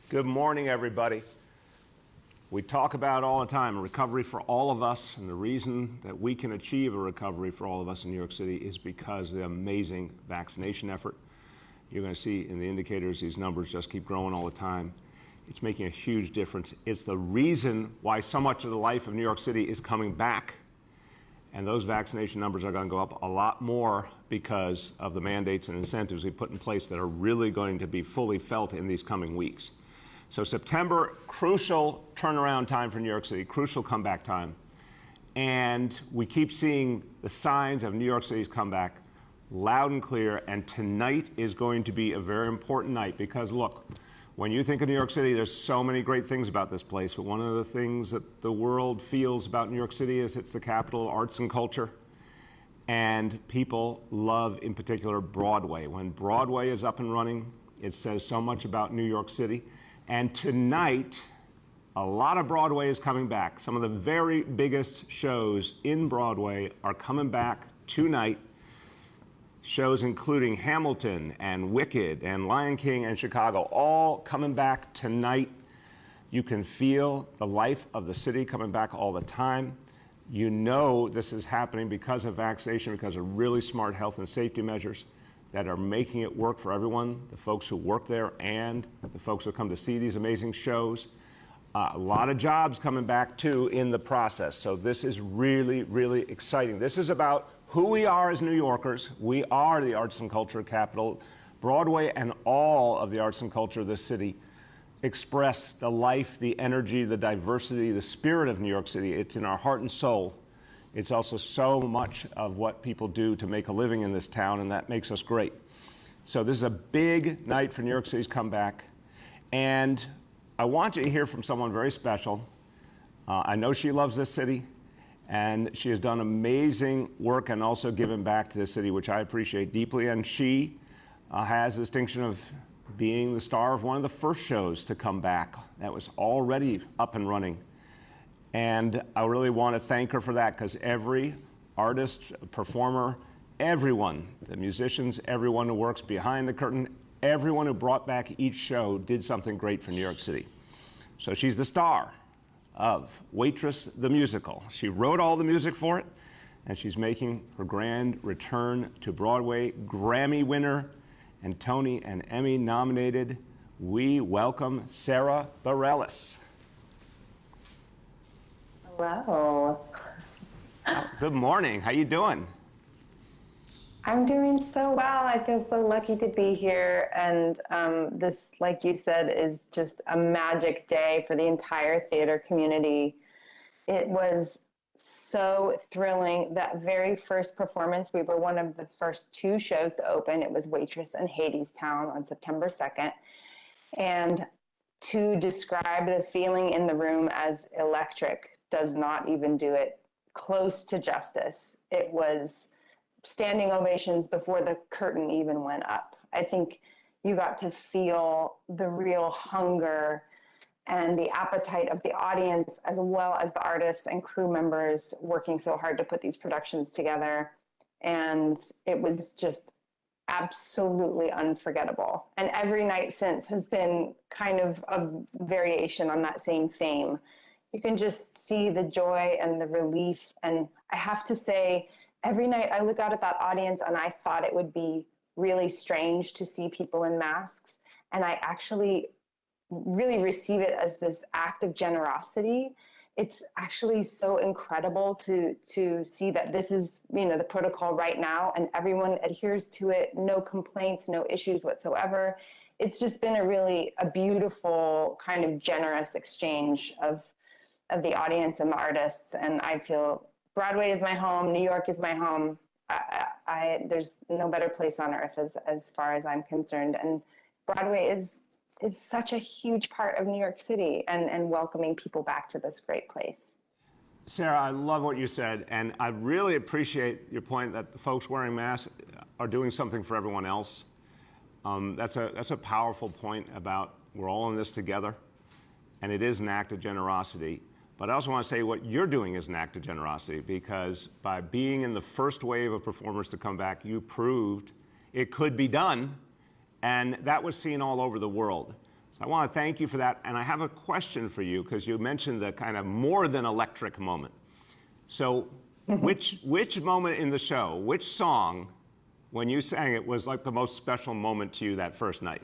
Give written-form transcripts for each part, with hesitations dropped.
Good morning, everybody. We talk about all the time a recovery for all of us, and the reason that we can achieve a recovery for all of us in New York City is because of the amazing vaccination effort. You're going to see in the indicators, these numbers just keep growing all the time. It's making a huge difference. It's the reason why so much of the life of New York City is coming back. And those vaccination numbers are going to go up a lot more because of the mandates and incentives we put in place that are really going to be fully felt in these coming weeks. So September, crucial turnaround time for New York City, crucial comeback time. And we keep seeing the signs of New York City's comeback loud and clear. And tonight is going to be a very important night because, look, when you think of New York City, there's so many great things about this place. But one of the things that the world feels about New York City is it's the capital of arts and culture. And people love, in particular, Broadway. When Broadway is up and running, it says so much about New York City. And tonight, a lot of Broadway is coming back. Some of the very biggest shows in Broadway are coming back tonight. Shows including Hamilton and Wicked and Lion King and Chicago, all coming back tonight. You can feel the life of the city coming back all the time. You know this is happening because of vaccination, because of really smart health and safety measures that are making it work for everyone, the folks who work there and the folks who come to see these amazing shows. A lot of jobs coming back too in the process. So this is really, really exciting. This is about who we are as New Yorkers. We are the arts and culture capital. Broadway and all of the arts and culture of this city express the life, the energy, the diversity, the spirit of New York City. It's in our heart and soul. It's also so much of what people do to make a living in this town, and that makes us great. So this is a big night for New York City's comeback. And I want you to hear from someone very special. I know she loves this city. And she has done amazing work and also given back to the city, which I appreciate deeply. And she has the distinction of being the star of one of the first shows to come back that was already up and running. And I really want to thank her for that, because every artist, performer, everyone, the musicians, everyone who works behind the curtain, everyone who brought back each show did something great for New York City. So she's the star of Waitress the Musical. She wrote all the music for it, and she's making her grand return to Broadway. Grammy winner and Tony and Emmy nominated. We welcome Sarah Bareilles. Hello. Good morning. How you doing? I'm doing so well. I feel so lucky to be here. And this, like you said, is just a magic day for the entire theater community. It was so thrilling. That very first performance, we were one of the first two shows to open. It was Waitress in Hadestown on September 2nd. And to describe the feeling in the room as electric does not even do it close to justice. It was standing ovations before the curtain even went up. I think you got to feel the real hunger and the appetite of the audience, as well as the artists and crew members working so hard to put these productions together. And it was just absolutely unforgettable. And every night since has been kind of a variation on that same theme. You can just see the joy and the relief. And I have to say, every night I look out at that audience and I thought it would be really strange to see people in masks. And I actually really receive it as this act of generosity. It's actually so incredible to see that this is, the protocol right now, and everyone adheres to it. No complaints, no issues whatsoever. It's just been a beautiful kind of generous exchange of the audience and the artists. And I feel Broadway is my home. New York is my home. There's no better place on earth as far as I'm concerned. And Broadway is such a huge part of New York City and welcoming people back to this great place. Sarah, I love what you said. And I really appreciate your point that the folks wearing masks are doing something for everyone else. That's a powerful point about we're all in this together. And it is an act of generosity. But I also want to say what you're doing is an act of generosity, because by being in the first wave of performers to come back, you proved it could be done, and that was seen all over the world. I want to thank you for that. And I have a question for you, because you mentioned the kind of more than electric moment. So which moment in the show, which song, when you sang it, was like the most special moment to you that first night?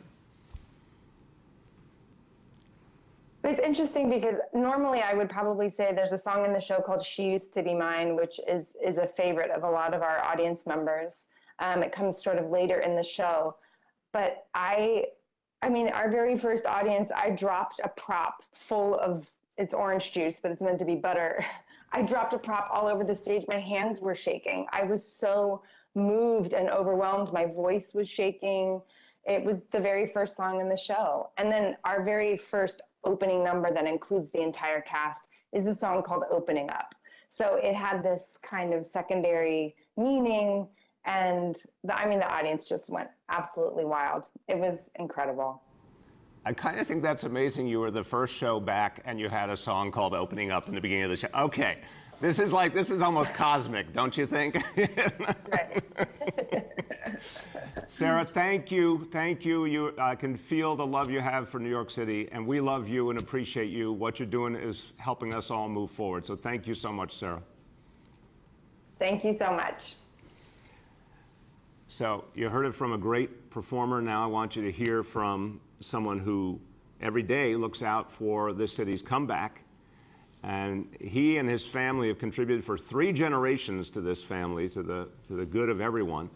It's interesting because normally I would probably say there's a song in the show called She Used to Be Mine, which is a favorite of a lot of our audience members. It comes sort of later in the show. But I mean, our very first audience, I dropped a prop full of, it's orange juice, but it's meant to be butter. I dropped a prop all over the stage. My hands were shaking. I was so moved and overwhelmed. My voice was shaking. It was the very first song in the show. And then our very first opening number that includes the entire cast is a song called Opening Up. So it had this kind of secondary meaning, and the audience just went absolutely wild. It was incredible. I kind of think that's amazing. You were the first show back and you had a song called Opening Up in the beginning of the show. Okay, this is almost cosmic, don't you think? Right. Sarah, thank you. I can feel the love you have for New York City, and we love you and appreciate you. What you're doing is helping us all move forward. So thank you so much, Sarah. Thank you so much. So you heard it from a great performer. Now I want you to hear from someone who every day looks out for this city's comeback. And he and his family have contributed for 3 generations to this family, to the good of everyone.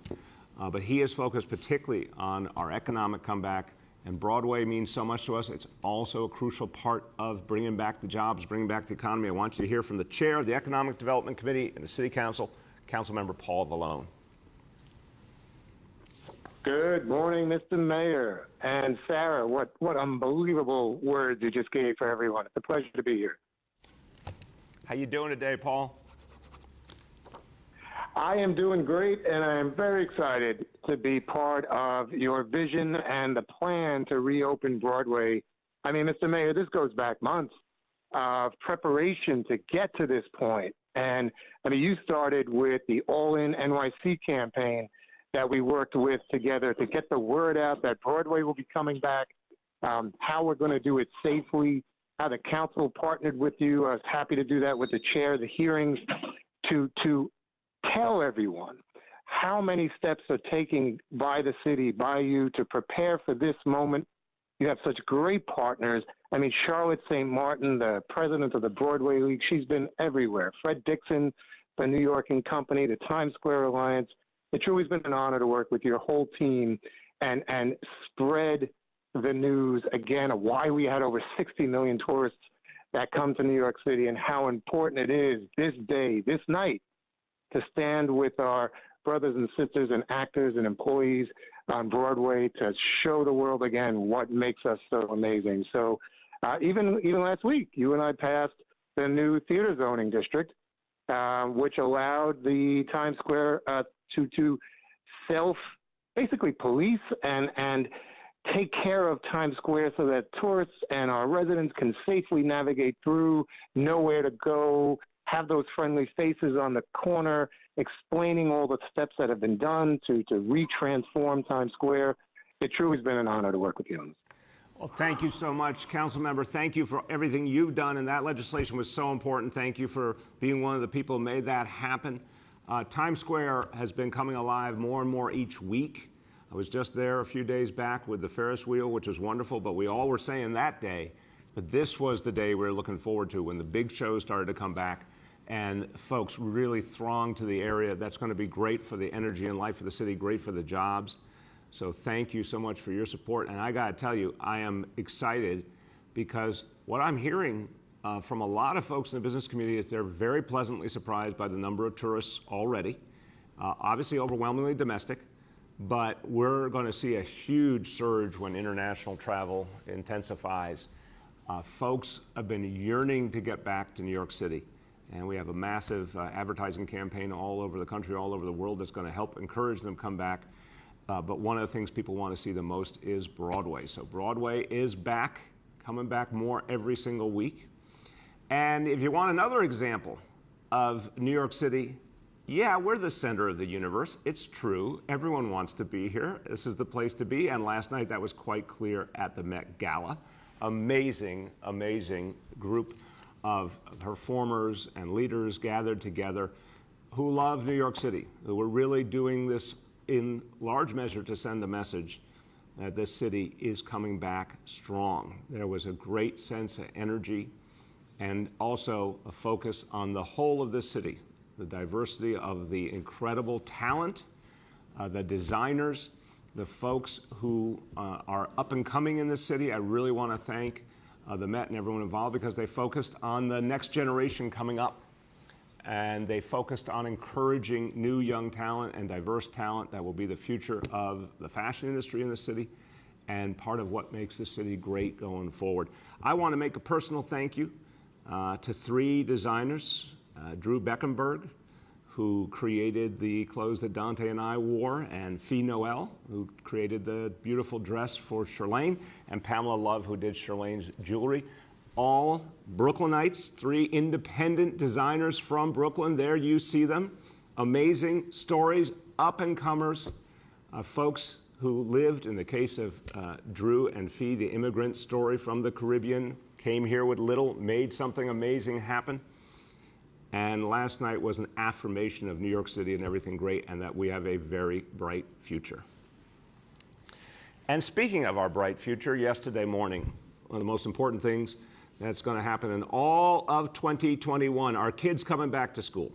But he is focused particularly on our economic comeback, and Broadway means so much to us. It's also a crucial part of bringing back the jobs, bringing back the economy. I want you to hear from the chair of the Economic Development Committee and the City Council, Councilmember Paul Vallone. Good morning, Mr. Mayor. And Sarah, what unbelievable words you just gave for everyone. It's a pleasure to be here. How you doing today, Paul? I am doing great, and I am very excited to be part of your vision and the plan to reopen Broadway. I mean, Mr. Mayor, this goes back months of preparation to get to this point. And I mean, you started with the All In NYC campaign that we worked with together to get the word out that Broadway will be coming back, how we're going to do it safely, how the council partnered with you. I was happy to do that with the chair of the hearings to tell everyone how many steps are taken by the city, by you, to prepare for this moment. You have such great partners. I mean, Charlotte St. Martin, the president of the Broadway League, she's been everywhere. Fred Dixon, the New York and Company, the Times Square Alliance. It's always been an honor to work with your whole team and spread the news, again, of why we had over 60 million tourists that come to New York City and how important it is this day, this night, to stand with our brothers and sisters and actors and employees on Broadway to show the world again what makes us so amazing. So even last week, you and I passed the new theater zoning district, which allowed the Times Square to basically police and take care of Times Square so that tourists and our residents can safely navigate through, know where to go, have those friendly faces on the corner, explaining all the steps that have been done to re-transform Times Square. It truly has been an honor to work with you on this. Well, thank you so much, Councilmember. Thank you for everything you've done, and that legislation was so important. Thank you for being one of the people who made that happen. Times Square has been coming alive more and more each week. I was just there a few days back with the Ferris wheel, which was wonderful, but we all were saying that day, but this was the day we were looking forward to when the big shows started to come back and folks really thronged to the area. That's going to be great for the energy and life of the city, great for the jobs. So thank you so much for your support. And I got to tell you, I am excited because what I'm hearing from a lot of folks in the business community is they're very pleasantly surprised by the number of tourists already, obviously overwhelmingly domestic, but we're going to see a huge surge when international travel intensifies. Folks have been yearning to get back to New York City, and we have a massive advertising campaign all over the country, all over the world that's going to help encourage them to come back. But one of the things people want to see the most is Broadway. So Broadway is back, coming back more every single week. And if you want another example of New York City Yeah, we're the center of the universe. It's true. Everyone wants to be here. This is the place to be. And last night that was quite clear at the Met Gala. Amazing, amazing group of performers and leaders gathered together who love New York City, who were really doing this in large measure to send a message that this city is coming back strong. There was a great sense of energy and also a focus on the whole of this city, the diversity of the incredible talent, the designers, the folks who are up and coming in this city. I really want to thank the Met and everyone involved because they focused on the next generation coming up. And they focused on encouraging new young talent and diverse talent that will be the future of the fashion industry in the city and part of what makes the city great going forward. I want to make a personal thank you to 3 designers, Drew Beckenberg, who created the clothes that Dante and I wore, and Fee Noel, who created the beautiful dress for Charlene, and Pamela Love, who did Charlene's jewelry. All Brooklynites, 3 independent designers from Brooklyn. There you see them. Amazing stories, up-and-comers, folks who lived, in the case of Drew and Fee, the immigrant story from the Caribbean, came here with little, made something amazing happen. And last night was an affirmation of New York City and everything great, and that we have a very bright future. And speaking of our bright future, yesterday morning, one of the most important things that's going to happen in all of 2021, our kids coming back to school.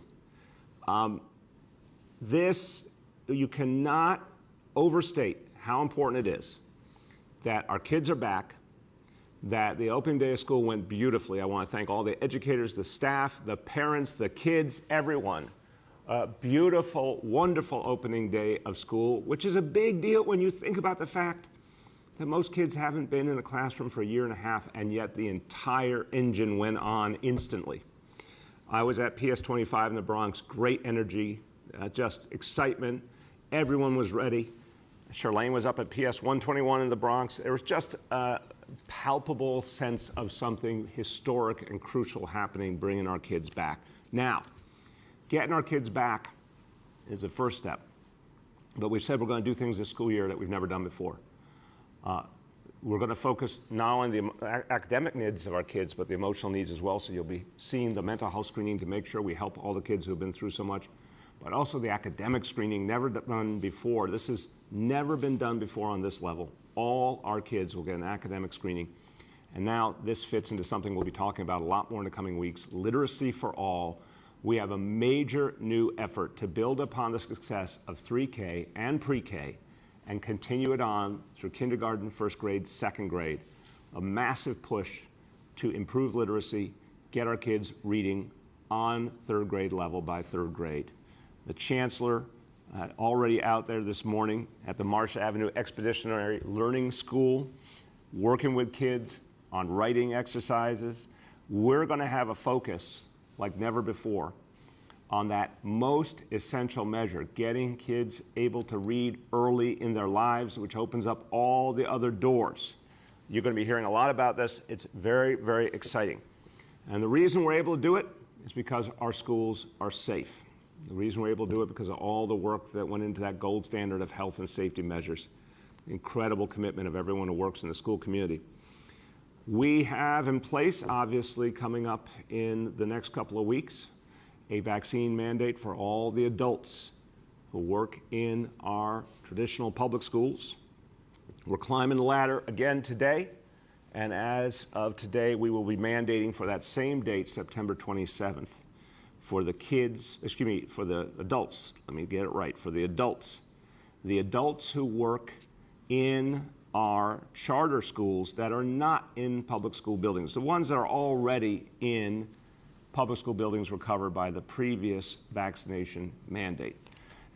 You cannot overstate how important it is that our kids are back, that the opening day of school went beautifully. I want to thank all the educators, the staff, the parents, the kids, everyone. A beautiful, wonderful opening day of school, which is a big deal when you think about the fact that most kids haven't been in a classroom for a year and a half, and yet the entire engine went on instantly. I was at PS 25 in the Bronx, great energy, just excitement. Everyone was ready. Charlene was up at PS 121 in the Bronx. There was just a palpable sense of something historic and crucial happening, bringing our kids back. Now, getting our kids back is the first step. But we've said we're going to do things this school year that we've never done before. We're going to focus not only on the academic needs of our kids, but the emotional needs as well. So you'll be seeing the mental health screening to make sure we help all the kids who have been through so much, but also the academic screening, never done before. This has never been done before on this level. All our kids will get an academic screening. And now this fits into something we'll be talking about a lot more in the coming weeks, literacy for all. We have a major new effort to build upon the success of 3K and pre-K and continue it on through kindergarten, first grade, second grade. A massive push to improve literacy, get our kids reading on third grade level by third grade. The chancellor already out there this morning at the Marsh Avenue Expeditionary Learning School, working with kids on writing exercises. We're going to have a focus like never before on that most essential measure, getting kids able to read early in their lives, which opens up all the other doors. You're going to be hearing a lot about this. It's very, very exciting. And the reason we're able to do it is because our schools are safe. The reason we're able to do it because of all the work that went into that gold standard of health and safety measures. Incredible commitment of everyone who works in the school community. We have in place, obviously, coming up in the next couple of weeks, a vaccine mandate for all the adults who work in our traditional public schools. We're climbing the ladder again today, and as of today, we will be mandating for that same date, September 27th, for the adults, let me get it right, for the adults who work in our charter schools that are not in public school buildings. The ones that are already in public school buildings were covered by the previous vaccination mandate.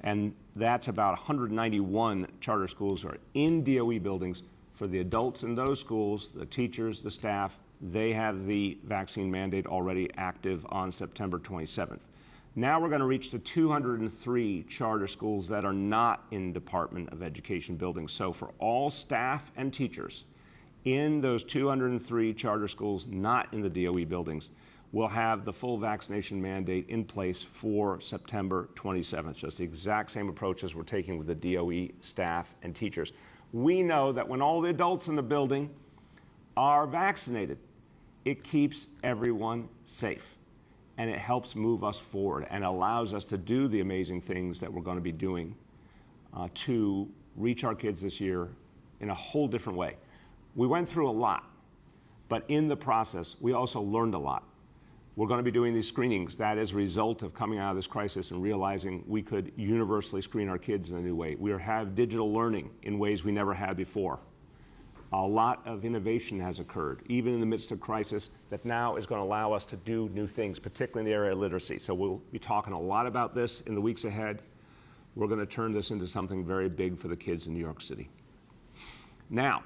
And that's about 191 charter schools are in DOE buildings. For the adults in those schools, the teachers, the staff, they have the vaccine mandate already active on September 27th. Now we're going to reach the 203 charter schools that are not in Department of Education buildings. So for all staff and teachers in those 203 charter schools not in the DOE buildings, we'll have the full vaccination mandate in place for September 27th. Just the exact same approach as we're taking with the DOE staff and teachers. We know that when all the adults in the building are vaccinated, it keeps everyone safe. And it helps move us forward and allows us to do the amazing things that we're going to be doing to reach our kids this year in a whole different way. We went through a lot, but in the process, we also learned a lot. We're going to be doing these screenings. That is a result of coming out of this crisis and realizing we could universally screen our kids in a new way. We have digital learning in ways we never had before. A lot of innovation has occurred, even in the midst of crisis, that now is going to allow us to do new things, particularly in the area of literacy. So we'll be talking a lot about this in the weeks ahead. We're going to turn this into something very big for the kids in New York City. Now,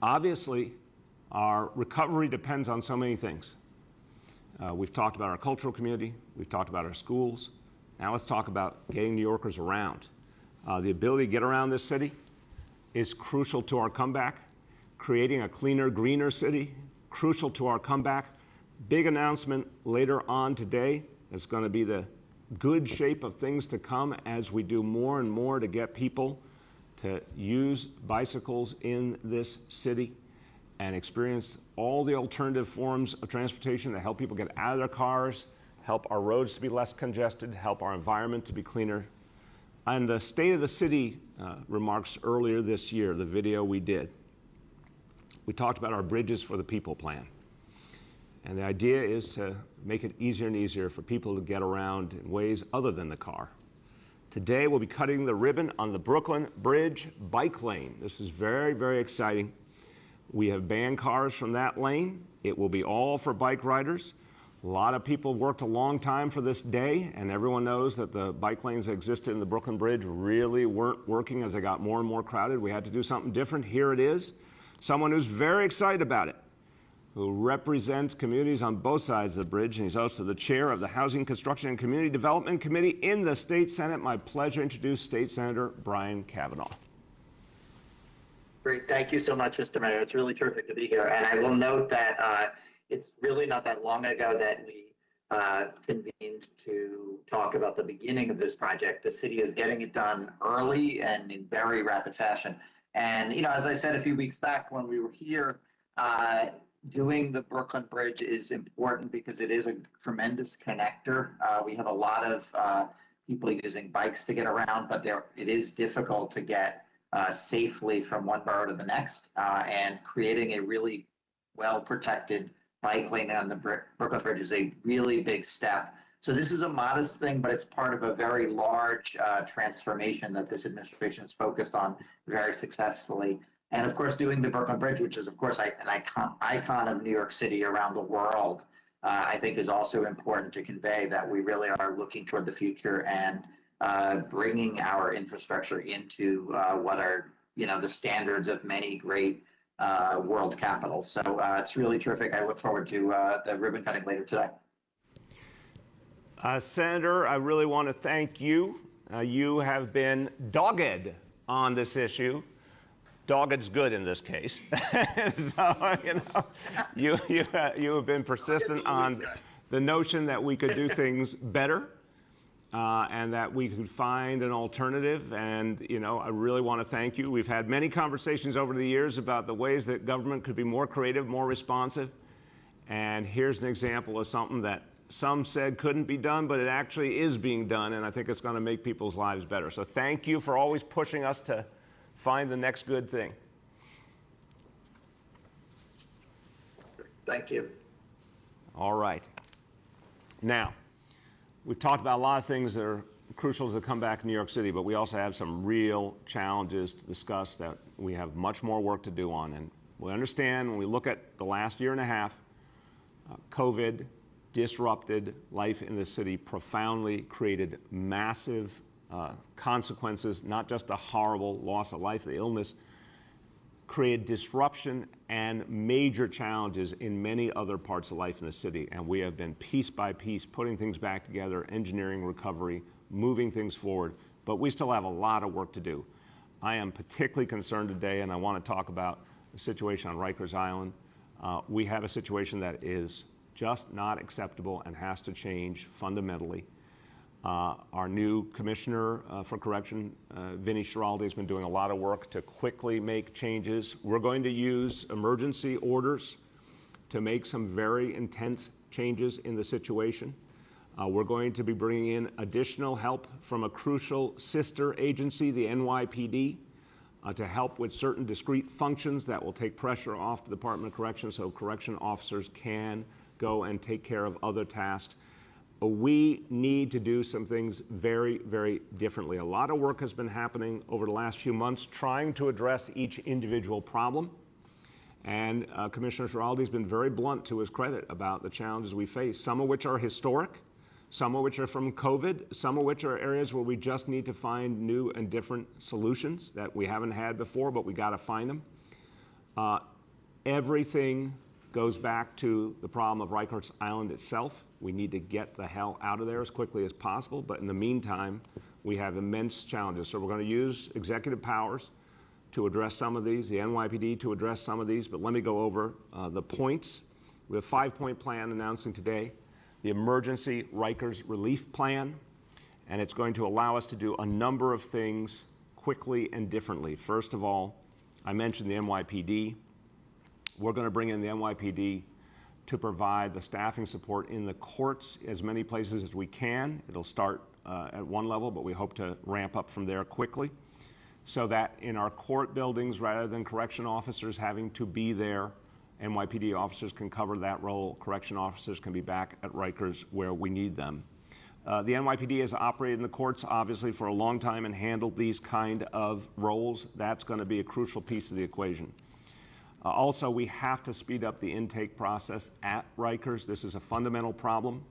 obviously, our recovery depends on so many things. We've talked about our cultural community. We've talked about our schools. Now let's talk about getting New Yorkers around. The ability to get around this city is crucial to our comeback. Creating a cleaner, greener city, crucial to our comeback. Big announcement later on today. It's going to be the good shape of things to come as we do more and more to get people to use bicycles in this city and experience all the alternative forms of transportation that help people get out of their cars, help our roads to be less congested, help our environment to be cleaner. And the State of the City remarks earlier this year, the video we did, we talked about our Bridges for the People plan. And the idea is to make it easier and easier for people to get around in ways other than the car. Today, we'll be cutting the ribbon on the Brooklyn Bridge bike lane. This is very, very exciting. We have banned cars from that lane. It will be all for bike riders. A lot of people worked a long time for this day, and everyone knows that the bike lanes that existed in the Brooklyn Bridge really weren't working as they got more and more crowded. We had to do something different. Here it is. Someone who's very excited about it, who represents communities on both sides of the bridge, and he's also the chair of the Housing, Construction, and Community Development Committee in the State Senate. My pleasure to introduce State Senator Brian Kavanaugh. Great. Thank you so much, Mr. Mayor. It's really terrific to be here. And I will note that it's really not that long ago that we convened to talk about the beginning of this project. The city is getting it done early and in very rapid fashion. And, you know, as I said a few weeks back when we were here, doing the Brooklyn Bridge is important because it is a tremendous connector. We have a lot of people using bikes to get around, but it is difficult to get safely from one borough to the next, and creating a really well-protected bike lane on the Brooklyn Bridge is a really big step. So this is a modest thing, but it's part of a very large transformation that this administration is focused on very successfully. And of course, doing the Brooklyn Bridge, which is of course an icon of New York City around the world, I think is also important to convey that we really are looking toward the future and bringing our infrastructure into what are, you know, the standards of many great world capitals. So it's really terrific. I look forward to the ribbon cutting later today. Senator, I really want to thank you. You have been dogged on this issue. Dogged's good in this case. So, you know, you have been persistent on the notion that we could do things better and that we could find an alternative. And, you know, I really want to thank you. We've had many conversations over the years about the ways that government could be more creative, more responsive. And here's an example of something that some said couldn't be done, but it actually is being done. And I think it's going to make people's lives better. So thank you for always pushing us to find the next good thing. Thank you. All right. Now, we've talked about a lot of things that are crucial to come back to New York City, but we also have some real challenges to discuss that we have much more work to do on. And we understand when we look at the last year and a half, COVID disrupted life in the city, profoundly created massive consequences, not just a horrible loss of life, the illness, created disruption and major challenges in many other parts of life in the city. And we have been piece by piece putting things back together, engineering recovery, moving things forward, but we still have a lot of work to do. I am particularly concerned today, and I want to talk about the situation on Rikers Island. We have a situation that is just not acceptable and has to change fundamentally. Our new commissioner for correction, Vinnie Schiraldi, has been doing a lot of work to quickly make changes. We're going to use emergency orders to make some very intense changes in the situation. We're going to be bringing in additional help from a crucial sister agency, the NYPD, to help with certain discrete functions that will take pressure off the Department of Corrections so correction officers can go and take care of other tasks. We need to do some things very, very differently. A lot of work has been happening over the last few months trying to address each individual problem. And Commissioner Schiraldi has been very blunt, to his credit, about the challenges we face, some of which are historic, some of which are from COVID, some of which are areas where we just need to find new and different solutions that we haven't had before, but we got to find them. Everything goes back to the problem of Rikers Island itself. We need to get the hell out of there as quickly as possible, but in the meantime, we have immense challenges. So we're going to use executive powers to address some of these, the NYPD to address some of these, but let me go over the points. We have a 5-point plan announcing today, the Emergency Rikers Relief Plan, and it's going to allow us to do a number of things quickly and differently. First of all, I mentioned the NYPD. We're going to bring in the NYPD to provide the staffing support in the courts as many places as we can. It'll start at one level, but we hope to ramp up from there quickly, so that in our court buildings, rather than correction officers having to be there, NYPD officers can cover that role. Correction officers can be back at Rikers where we need them. The NYPD has operated in the courts, obviously, for a long time and handled these kind of roles. That's going to be a crucial piece of the equation. Also, we have to speed up the intake process at Rikers. This is a fundamental problem.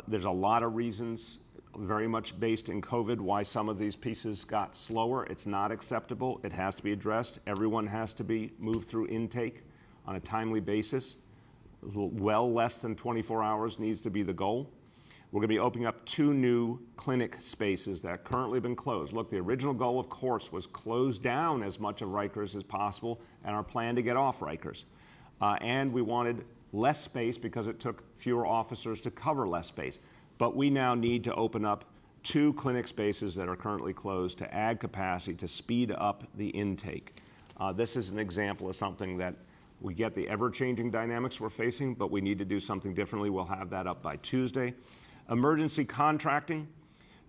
There's a lot of reasons, very much based in COVID, why some of these pieces got slower. It's not acceptable. It has to be addressed. Everyone has to be moved through intake on a timely basis. Well less than 24 hours needs to be the goal. We're going to be opening up 2 new clinic spaces that have currently been closed. Look, the original goal, of course, was close down as much of Rikers as possible and our plan to get off Rikers. And we wanted less space because it took fewer officers to cover less space. But we now need to open up 2 clinic spaces that are currently closed to add capacity to speed up the intake. This is an example of something that we get the ever-changing dynamics we're facing, but we need to do something differently. We'll have that up by Tuesday. Emergency contracting.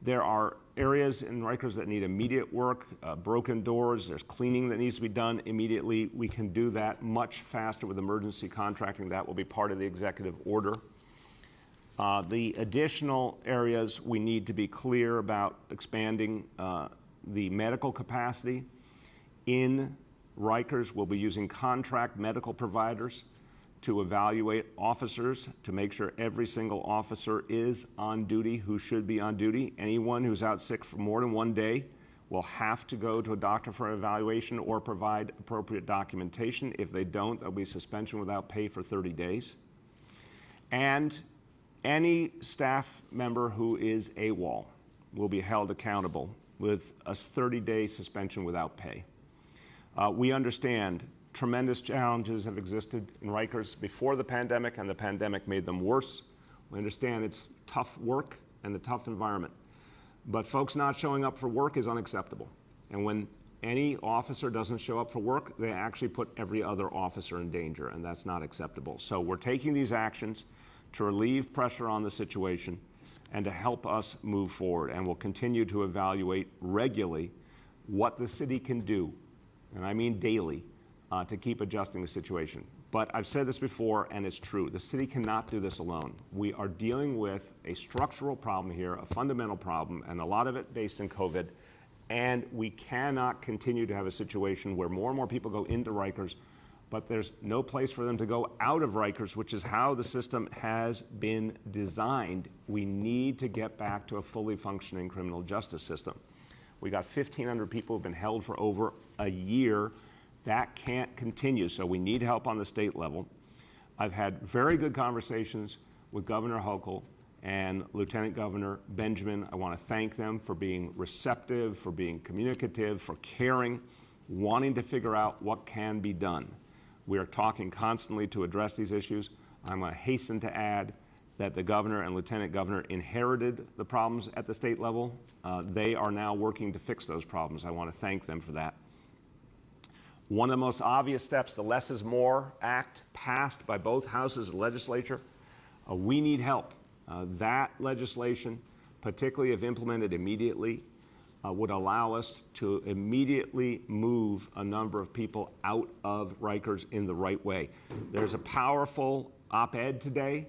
There are areas in Rikers that need immediate work, broken doors, there's cleaning that needs to be done immediately. We can do that much faster with emergency contracting. That will be part of the executive order. The additional areas we need to be clear about expanding the medical capacity. In Rikers, we'll be using contract medical providers to evaluate officers to make sure every single officer is on duty who should be on duty. Anyone who's out sick for more than 1 day will have to go to a doctor for an evaluation or provide appropriate documentation. If they don't, there'll be suspension without pay for 30 days. And any staff member who is AWOL will be held accountable with a 30-day suspension without pay. We understand tremendous challenges have existed in Rikers before the pandemic, and the pandemic made them worse. We understand it's tough work and a tough environment. But folks not showing up for work is unacceptable. And when any officer doesn't show up for work, they actually put every other officer in danger, and that's not acceptable. So we're taking these actions to relieve pressure on the situation and to help us move forward. And we'll continue to evaluate regularly what the city can do, and I mean daily, to keep adjusting the situation. But I've said this before, and it's true. The city cannot do this alone. We are dealing with a structural problem here, a fundamental problem, and a lot of it based in COVID. And we cannot continue to have a situation where more and more people go into Rikers, but there's no place for them to go out of Rikers, which is how the system has been designed. We need to get back to a fully functioning criminal justice system. We got 1,500 people who've been held for over a year. That can't continue, so we need help on the state level. I've had very good conversations with Governor Hochul and Lieutenant Governor Benjamin. I want to thank them for being receptive, for being communicative, for caring, wanting to figure out what can be done. We are talking constantly to address these issues. I'm going to hasten to add that the governor and lieutenant governor inherited the problems at the state level. They are now working to fix those problems. I want to thank them for that. One of the most obvious steps, the Less is More Act, passed by both houses of the legislature. We need help. That legislation, particularly if implemented immediately, would allow us to immediately move a number of people out of Rikers in the right way. There's a powerful op-ed today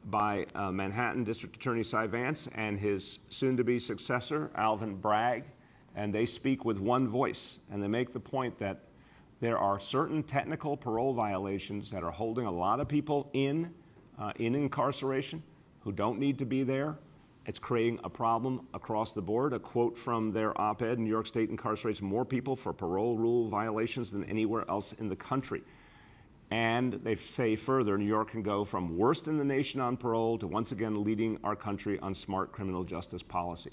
by Manhattan District Attorney Cy Vance and his soon-to-be successor, Alvin Bragg, and they speak with one voice, and they make the point that there are certain technical parole violations that are holding a lot of people in incarceration who don't need to be there. It's creating a problem across the board. A quote from their op-ed, New York State incarcerates more people for parole rule violations than anywhere else in the country. And they say further, New York can go from worst in the nation on parole to once again leading our country on smart criminal justice policy.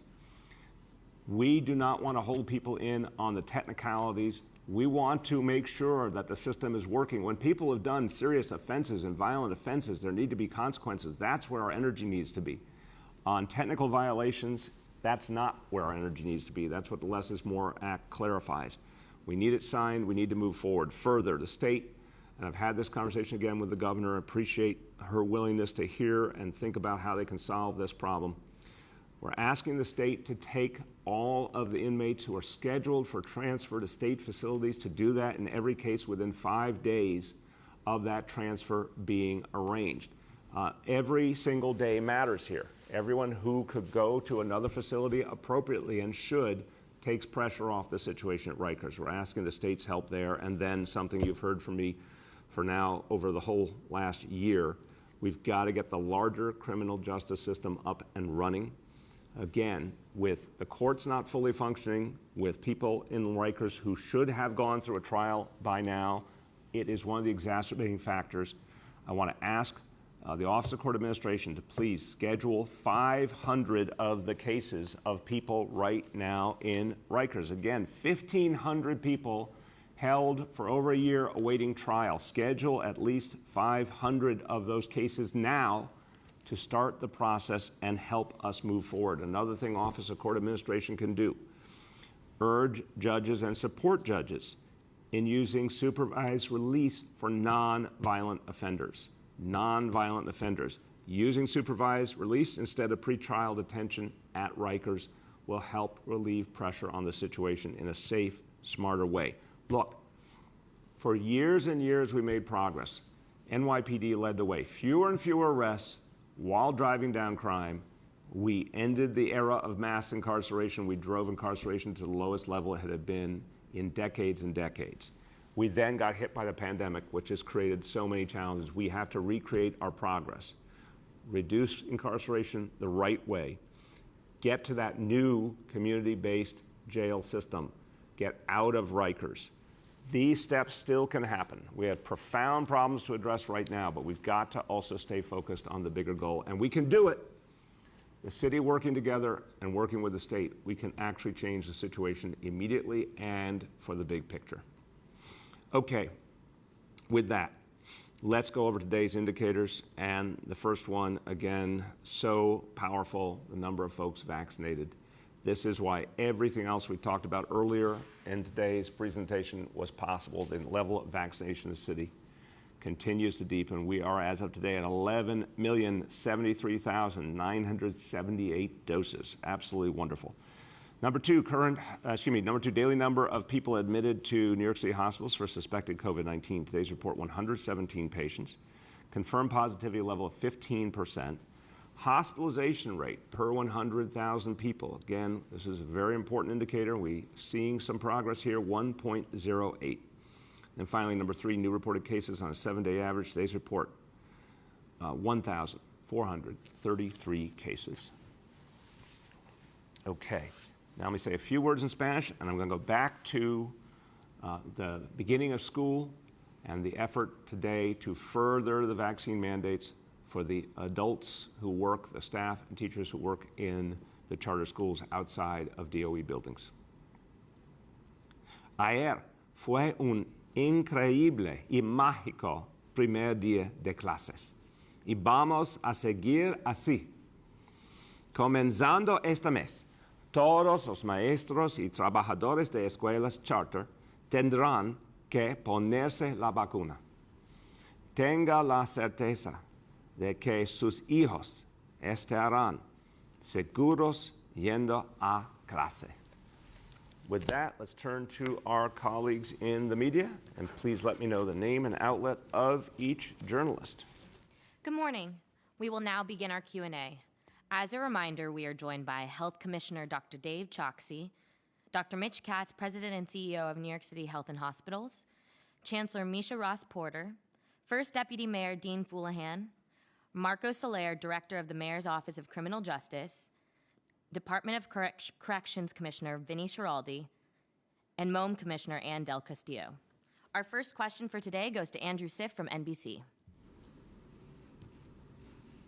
We do not want to hold people in on the technicalities. We want to make sure that the system is working. When people have done serious offenses and violent offenses, there need to be consequences. That's where our energy needs to be. On technical violations, that's not where our energy needs to be. That's what the Less is More Act clarifies. We need it signed. We need to move forward. Further, the state, and I've had this conversation again with the governor, appreciate her willingness to hear and think about how they can solve this problem. We're asking the state to take all of the inmates who are scheduled for transfer to state facilities to do that in every case within 5 days of that transfer being arranged. Every single day matters here. Everyone who could go to another facility appropriately and should takes pressure off the situation at Rikers. We're asking the state's help there, and then something you've heard from me for now over the whole last year, we've got to get the larger criminal justice system up and running. Again, with the courts not fully functioning, with people in Rikers who should have gone through a trial by now, it is one of the exacerbating factors. I want to ask the Office of Court Administration to please schedule 500 of the cases of people right now in Rikers. Again, 1,500 people held for over a year awaiting trial. Schedule at least 500 of those cases now to start the process and help us move forward. Another thing Office of Court Administration can do, urge judges and support judges in using supervised release for non-violent offenders. Non-violent offenders. Using supervised release instead of pretrial detention at Rikers will help relieve pressure on the situation in a safe, smarter way. Look, for years and years we made progress. NYPD led the way. Fewer and fewer arrests while driving down crime. We ended the era of mass incarceration. We drove incarceration to the lowest level it had been in decades and decades. We then got hit by the pandemic, which has created so many challenges. We have to recreate our progress, reduce incarceration the right way, get to that new community-based jail system, get out of Rikers. These steps still can happen. We have profound problems to address right now, but we've got to also stay focused on the bigger goal, and we can do it. The city working together and working with the state, we can actually change the situation immediately and for the big picture. Okay, with that, let's go over today's indicators. And the first one, again, so powerful, the number of folks vaccinated. This is why everything else we talked about earlier in today's presentation was possible. The level of vaccination in the city continues to deepen. We are, as of today, at 11,073,978 doses. Absolutely wonderful. Number two, daily number of people admitted to New York City hospitals for suspected COVID-19. Today's report, 117 patients. Confirmed positivity level of 15%. Hospitalization rate per 100,000 people. Again, this is a very important indicator. We're seeing some progress here, 1.08. And finally, number three, new reported cases on a 7-day average. Today's report, 1,433 cases. Okay. Now let me say a few words in Spanish, and I'm going to go back to the beginning of school and the effort today to further the vaccine mandates for the adults who work, the staff and teachers who work in the charter schools outside of DOE buildings. Ayer fue un increíble y mágico primer día de clases. y vamos a seguir así. Comenzando este mes, todos los maestros y trabajadores de escuelas charter tendrán que ponerse la vacuna. Tenga la certeza de que sus hijos estarán seguros yendo a clase. With that, let's turn to our colleagues in the media, and please let me know the name and outlet of each journalist. Good morning. We will now begin our Q&A. As a reminder, we are joined by Health Commissioner Dr. Dave Choksi, Dr. Mitch Katz, President and CEO of New York City Health and Hospitals, Chancellor Misha Ross Porter, First Deputy Mayor Dean Foulahan, Marco Soler, Director of the Mayor's Office of Criminal Justice, Department of Corrections Commissioner Vinnie Schiraldi, and MOM Commissioner Ann Del Castillo. Our first question for today goes to Andrew Siff from NBC.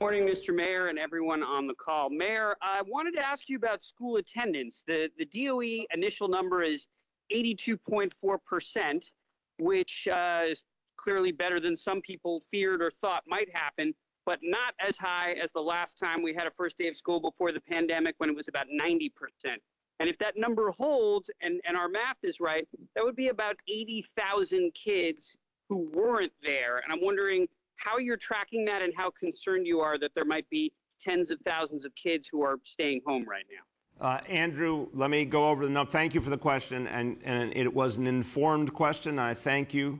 Morning, Mr. Mayor and everyone on the call. Mayor, I wanted to ask you about school attendance. The DOE initial number is 82.4%, which is clearly better than some people feared or thought might happen, but not as high as the last time we had a first day of school before the pandemic when it was about 90%. And if that number holds and our math is right, that would be about 80,000 kids who weren't there. And I'm wondering how you're tracking that and how concerned you are that there might be tens of thousands of kids who are staying home right now. Andrew, let me go over the number. Thank you for the question, and it was an informed question. I thank you,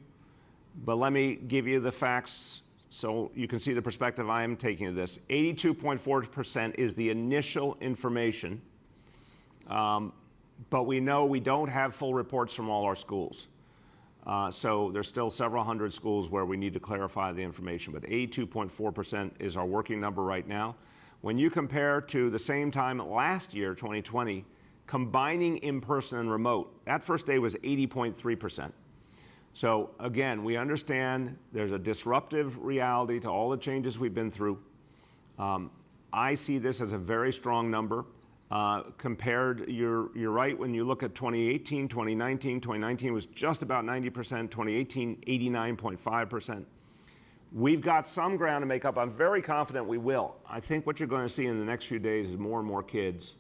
but let me give you the facts so you can see the perspective I am taking of this. 82.4% is the initial information, but we know we don't have full reports from all our schools. So there's still several hundred schools where we need to clarify the information, but 82.4% is our working number right now. When you compare to the same time last year, 2020, combining in-person and remote, that first day was 80.3%. So again, we understand there's a disruptive reality to all the changes we've been through. I see this as a very strong number. Compared, you're right, when you look at 2018, 2019 was just about 90%, 2018, 89.5%. We've got some ground to make up. I'm very confident we will. I think what you're going to see in the next few days is more and more kids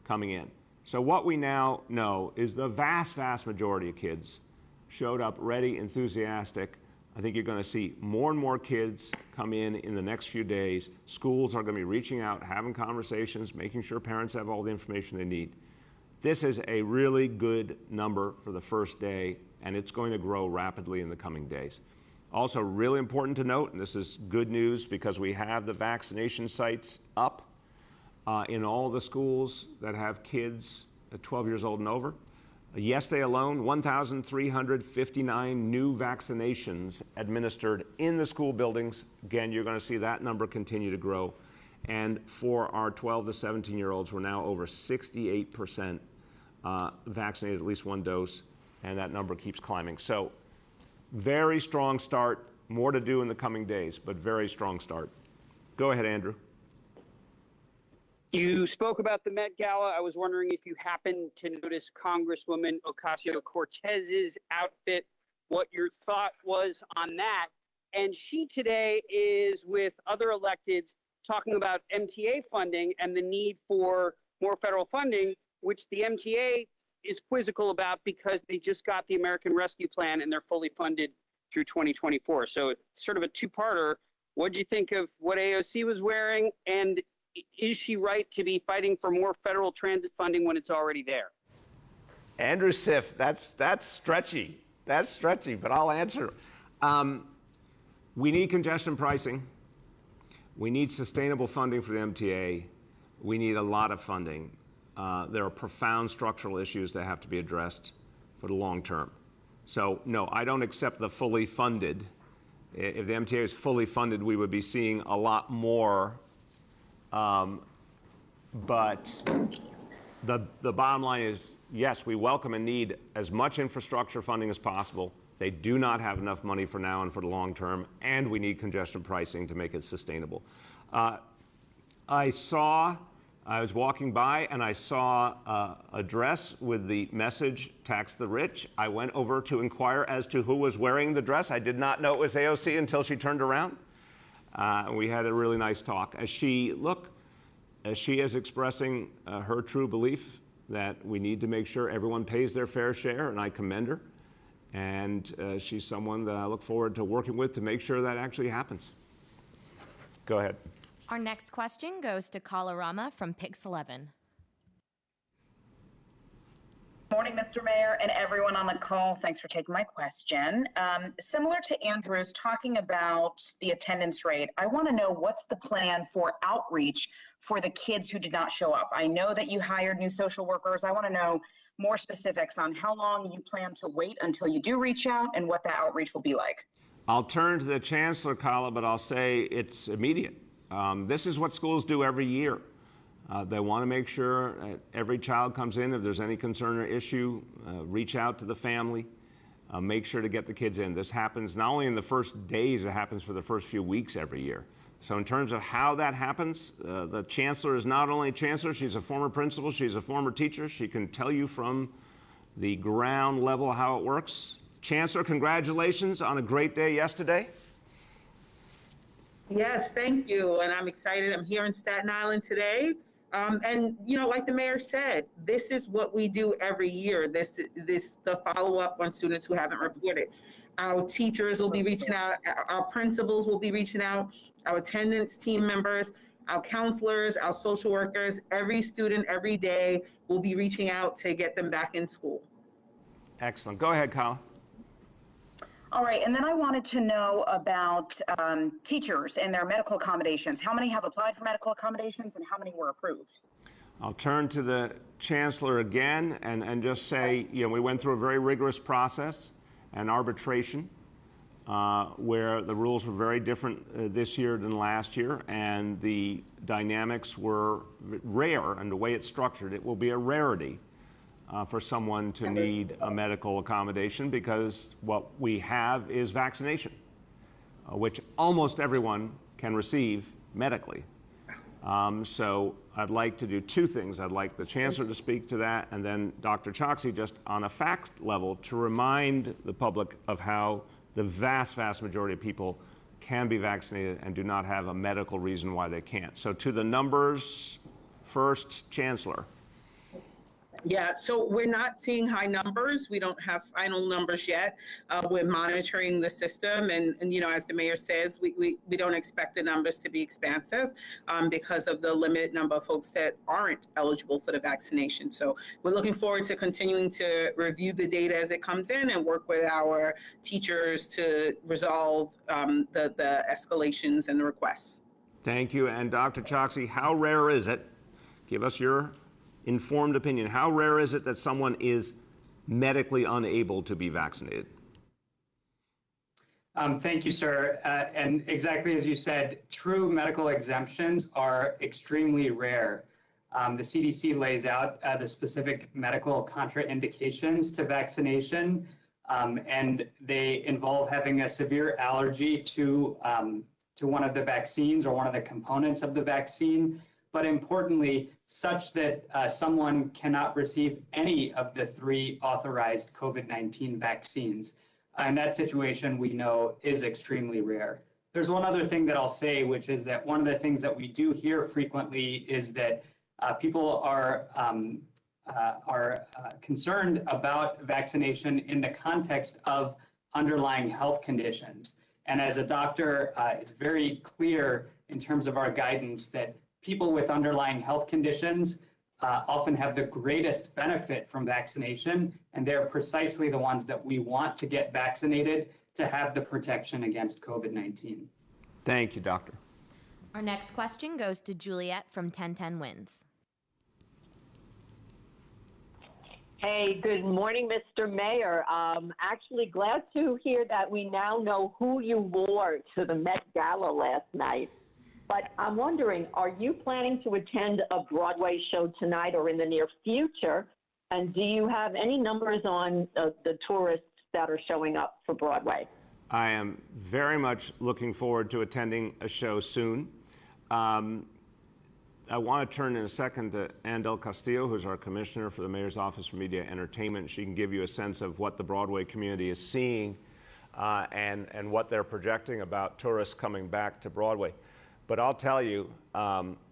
coming in. So what we now know is the vast majority of kids showed up ready, enthusiastic. I think you're going to see more and more kids come in the next few days. Schools are going to be reaching out, having conversations, making sure parents have all the information they need. This is a really good number for the first day, and it's going to grow rapidly in the coming days. Also, really important to note, and this is good news because we have the vaccination sites up in all the schools that have kids at 12 years old and over. Yesterday alone, 1,359 new vaccinations administered in the school buildings. Again, you're going to see that number continue to grow. And for our 12 to 17-year-olds, we're now over 68% vaccinated at least one dose, and that number keeps climbing. So very strong start, more to do in the coming days, but very strong start. Go ahead, Andrew. You spoke about the Met Gala. I was wondering if you happened to notice Congresswoman Ocasio-Cortez's outfit, what your thought was on that. And she today is with other electeds talking about MTA funding and the need for more federal funding, which the MTA is quizzical about because they just got the American Rescue Plan and they're fully funded through 2024. So it's sort of a two-parter. What did you think of what AOC was wearing, and is she right to be fighting for more federal transit funding when it's already there? Andrew Siff, that's stretchy. That's stretchy, but I'll answer. We need congestion pricing. We need sustainable funding for the MTA. We need a lot of funding. There are profound structural issues that have to be addressed for the long term. So no, I don't accept the fully funded. If the MTA is fully funded, we would be seeing a lot more. But the bottom line is, yes, we welcome and need as much infrastructure funding as possible. They do not have enough money for now and for the long term, and we need congestion pricing to make it sustainable. I was walking by and I saw a dress with the message, tax the rich. I went over to inquire as to who was wearing the dress. I did not know it was AOC until she turned around. We had a really nice talk. As she is expressing her true belief that we need to make sure everyone pays their fair share, and I commend her. And she's someone that I look forward to working with to make sure that actually happens. Go ahead. Our next question goes to Kala Rama from Pix 11. Morning, Mr. Mayor, and everyone on the call. Thanks for taking my question. Similar to Andrew's talking about the attendance rate, I want to know what's the plan for outreach for the kids who did not show up. I know that you hired new social workers. I want to know more specifics on how long you plan to wait until you do reach out and what that outreach will be like. I'll turn to the Chancellor, Kala, but I'll say it's immediate. This is what schools do every year. They want to make sure every child comes in. If there's any concern or issue, reach out to the family. Make sure to get the kids in. This happens not only in the first days, it happens for the first few weeks every year. So in terms of how that happens, the Chancellor is not only a Chancellor, she's a former principal, she's a former teacher. She can tell you from the ground level how it works. Chancellor, congratulations on a great day yesterday. Yes, thank you. And I'm excited. I'm here in Staten Island today. And, you know, like the mayor said, this is what we do every year. The follow-up on students who haven't reported. Our teachers will be reaching out. Our principals will be reaching out. Our attendance team members, our counselors, our social workers, every student, every day will be reaching out to get them back in school. Excellent. Go ahead, Kyle. All right, and then I wanted to know about teachers and their medical accommodations. How many have applied for medical accommodations and how many were approved? I'll turn to the Chancellor again and just say, you know, we went through a very rigorous process and arbitration where the rules were very different this year than last year, and the dynamics were rare, and the way it's structured, it will be a rarity for someone to need a medical accommodation, because what we have is vaccination, which almost everyone can receive medically. So I'd like to do two things. I'd like the Chancellor to speak to that, and then Dr. Choksi, just on a fact level, to remind the public of how the vast, vast majority of people can be vaccinated and do not have a medical reason why they can't. So to the numbers first, Chancellor. Yeah, so we're not seeing high numbers. We don't have final numbers yet. We're monitoring the system, and you know, as the mayor says, we don't expect the numbers to be expansive because of the limited number of folks that aren't eligible for the vaccination. So we're looking forward to continuing to review the data as it comes in and work with our teachers to resolve the escalations and the requests. Thank you. And Dr. Choksi, how rare is it? Give us your informed opinion. How rare is it that someone is medically unable to be vaccinated? Thank you, sir. And exactly as you said, true medical exemptions are extremely rare. The CDC lays out the specific medical contraindications to vaccination, and they involve having a severe allergy to one of the vaccines or one of the components of the vaccine, but importantly, such that someone cannot receive any of the 3 authorized COVID-19 vaccines. And that situation we know is extremely rare. There's one other thing that I'll say, which is that one of the things that we do hear frequently is that people are concerned about vaccination in the context of underlying health conditions. And as a doctor, it's very clear in terms of our guidance that people with underlying health conditions often have the greatest benefit from vaccination, and they're precisely the ones that we want to get vaccinated to have the protection against COVID-19. Thank you, Doctor. Our next question goes to Juliet from 1010 Wins. Hey, good morning, Mr. Mayor. Actually glad to hear that we now know who you wore to the Met Gala last night. But I'm wondering, are you planning to attend a Broadway show tonight or in the near future? And do you have any numbers on the tourists that are showing up for Broadway? I am very much looking forward to attending a show soon. I want to turn in a second to Ann Del Castillo, who's our commissioner for the Mayor's Office for Media Entertainment. She can give you a sense of what the Broadway community is seeing. and what they're projecting about tourists coming back to Broadway. But I'll tell you,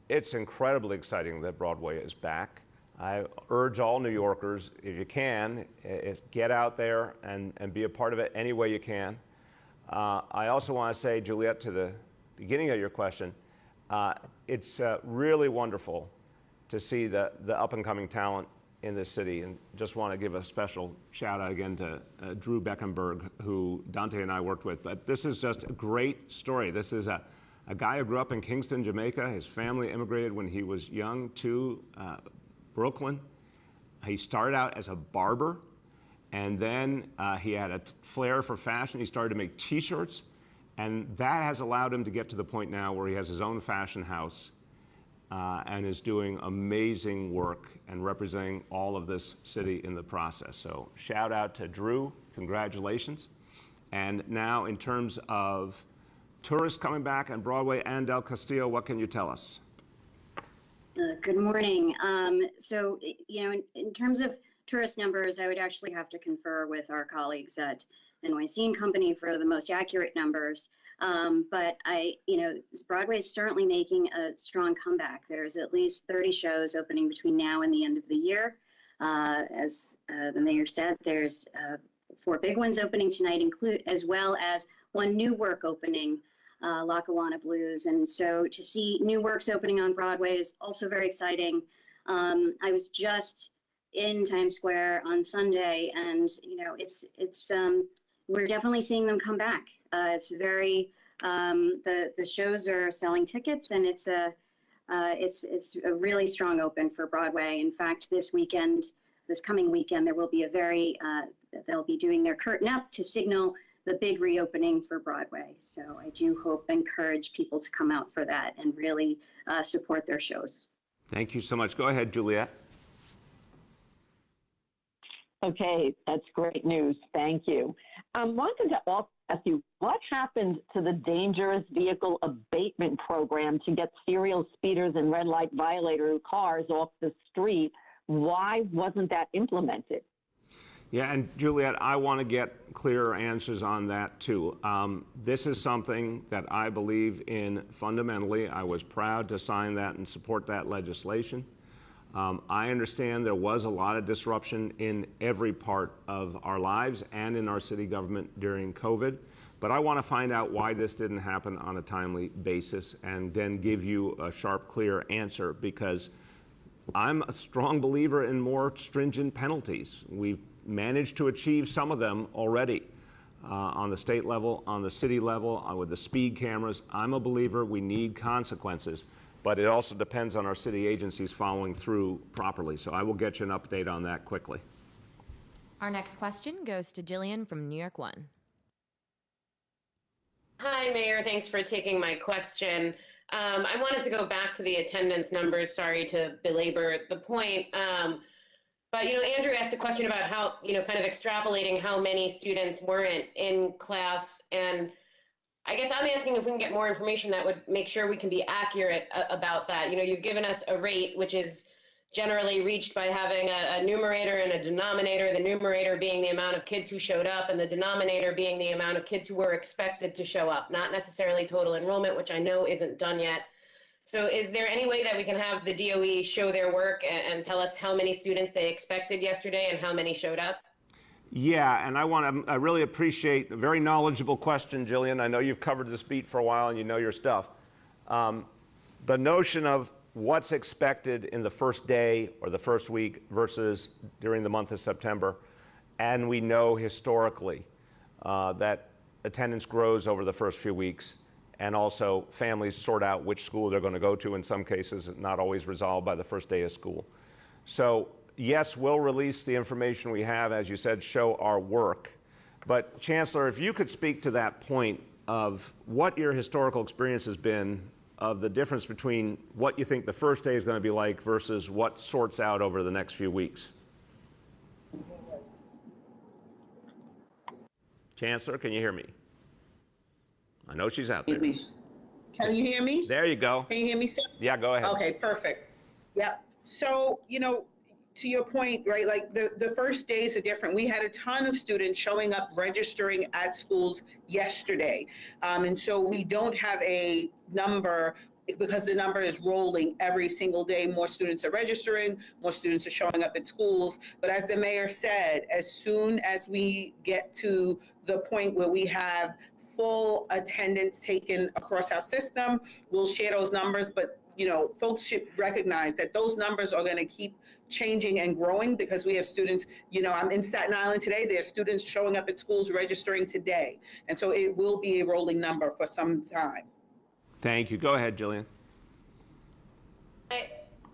it's incredibly exciting that Broadway is back. I urge all New Yorkers, if you can, get out there and be a part of it any way you can. I also want to say, Juliet, to the beginning of your question, it's really wonderful to see the up-and-coming talent in this city, and just want to give a special shout out again to Drew Beckenberg, who Dante and I worked with. But this is just a great story. This is a guy who grew up in Kingston, Jamaica. His family immigrated when he was young to Brooklyn. He started out as a barber, and then he had a flair for fashion. He started to make t-shirts, and that has allowed him to get to the point now where he has his own fashion house and is doing amazing work and representing all of this city in the process. So shout out to Drew, congratulations. And now in terms of tourists coming back on Broadway and Del Castillo, what can you tell us? Good morning. So, in terms of tourist numbers, I would actually have to confer with our colleagues at NYC and Company for the most accurate numbers. But Broadway is certainly making a strong comeback. There's at least 30 shows opening between now and the end of the year. As the mayor said, there's 4 big ones opening tonight, as well as one new work opening, Lackawanna Blues. And so to see new works opening on Broadway is also very exciting. I was just in Times Square on Sunday, and we're definitely seeing them come back. It's very the shows are selling tickets, and it's a really strong open for Broadway. In fact, this coming weekend, there will be they'll be doing their curtain up to signal the big reopening for Broadway. So I do encourage people to come out for that and really support their shows. Thank you so much. Go ahead, Juliet. Okay, that's great news. Thank you. Wanted to also ask you, what happened to the dangerous vehicle abatement program to get serial speeders and red light violator cars off the street? Why wasn't that implemented? Yeah, and Juliet, I want to get clearer answers on that too. This is something that I believe in fundamentally. I was proud to sign that and support that legislation. I understand there was a lot of disruption in every part of our lives and in our city government during COVID, but I want to find out why this didn't happen on a timely basis and then give you a sharp, clear answer, because I'm a strong believer in more stringent penalties. We've managed to achieve some of them already on the state level, on the city level, with the speed cameras. I'm a believer we need consequences, but it also depends on our city agencies following through properly. So I will get you an update on that quickly. Our next question goes to Jillian from New York One. Hi, Mayor. Thanks for taking my question. I wanted to go back to the attendance numbers. Sorry to belabor the point. But, Andrew asked a question about how, kind of extrapolating how many students weren't in class. And I guess I'm asking if we can get more information that would make sure we can be accurate about that. You've given us a rate, which is generally reached by having a numerator and a denominator, the numerator being the amount of kids who showed up and the denominator being the amount of kids who were expected to show up, not necessarily total enrollment, which I know isn't done yet. So is there any way that we can have the DOE show their work and tell us how many students they expected yesterday and how many showed up? Yeah, and I really appreciate a very knowledgeable question, Jillian. I know you've covered this beat for a while and you know your stuff. The notion of what's expected in the first day or the first week versus during the month of September, and we know historically that attendance grows over the first few weeks, and also families sort out which school they're going to go to. In some cases, not always resolved by the first day of school. So yes, we'll release the information we have, as you said, show our work. But Chancellor, if you could speak to that point of what your historical experience has been of the difference between what you think the first day is going to be like versus what sorts out over the next few weeks. Chancellor, can you hear me? I know she's out there. Can you hear me? There you go. Can you hear me, sir? Yeah, go ahead. Okay, perfect. Yeah. So, to your point, right, like the first days are different. We had a ton of students showing up, registering at schools yesterday. And so we don't have a number because the number is rolling every single day. More students are registering, more students are showing up at schools. But as the mayor said, as soon as we get to the point where we have full attendance taken across our system, we'll share those numbers. But folks should recognize that those numbers are going to keep changing and growing because we have students, I'm in Staten Island today, there are students showing up at schools registering today. And so it will be a rolling number for some time. Thank you. Go ahead, Jillian.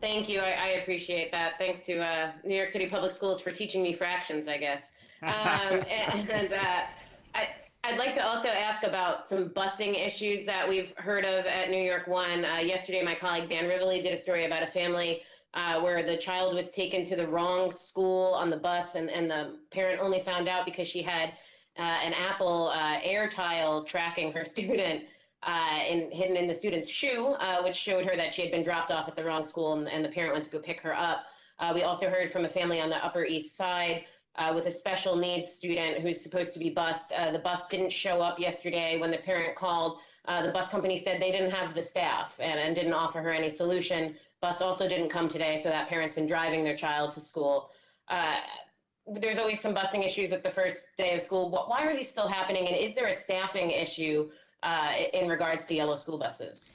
Thank you. I appreciate that. Thanks to New York City Public Schools for teaching me fractions, I guess. I'd like to also ask about some busing issues that we've heard of at New York One. Yesterday, my colleague Dan Rivoli did a story about a family where the child was taken to the wrong school on the bus, and the parent only found out because she had an Apple Air tile tracking her student hidden in the student's shoe, which showed her that she had been dropped off at the wrong school, and the parent went to go pick her up. We also heard from a family on the Upper East Side with a special needs student who's supposed to be bused. The bus didn't show up yesterday. When the parent called, the bus company said they didn't have the staff and didn't offer her any solution. Bus also didn't come today, so that parent's been driving their child to school. There's always some busing issues at the first day of school. Why are these still happening, and is there a staffing issue in regards to yellow school buses?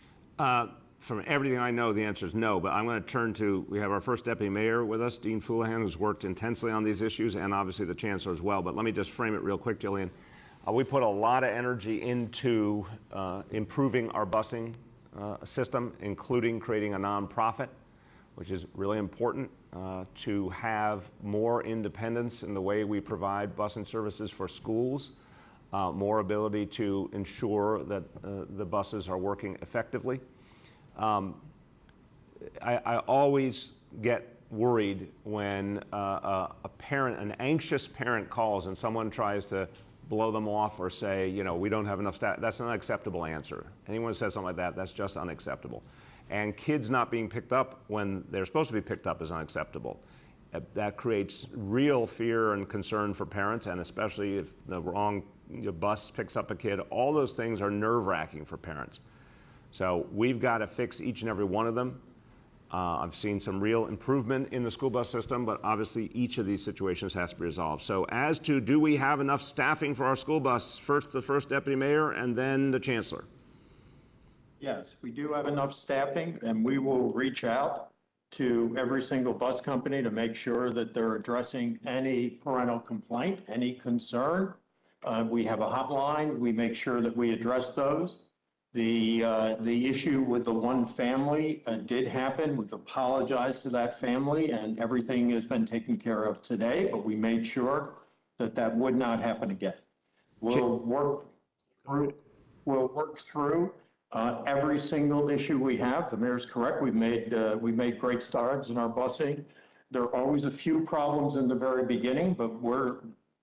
From everything I know, the answer is no, but I'm going to turn to, we have our first deputy mayor with us, Dean Foulahan, who's worked intensely on these issues, and obviously the chancellor as well. But let me just frame it real quick, Jillian. We put a lot of energy into improving our busing system, including creating a nonprofit, which is really important to have more independence in the way we provide busing services for schools, more ability to ensure that the buses are working effectively. I always get worried when a parent, an anxious parent calls and someone tries to blow them off or say, we don't have enough staff. That's an unacceptable answer. Anyone who says something like that, that's just unacceptable. And kids not being picked up when they're supposed to be picked up is unacceptable. That creates real fear and concern for parents, and especially if the wrong bus picks up a kid. All those things are nerve-wracking for parents. So we've got to fix each and every one of them. I've seen some real improvement in the school bus system, but obviously each of these situations has to be resolved. So as to, do we have enough staffing for our school bus? First, the first deputy mayor, and then the chancellor. Yes, we do have enough staffing, and we will reach out to every single bus company to make sure that they're addressing any parental complaint, any concern. We have a hotline. We make sure that we address those. The issue with the one family did happen. We've apologized to that family, and everything has been taken care of today, but we made sure that that would not happen again. We'll work through every single issue we have. The mayor's correct. We made great strides in our busing. There are always a few problems in the very beginning, but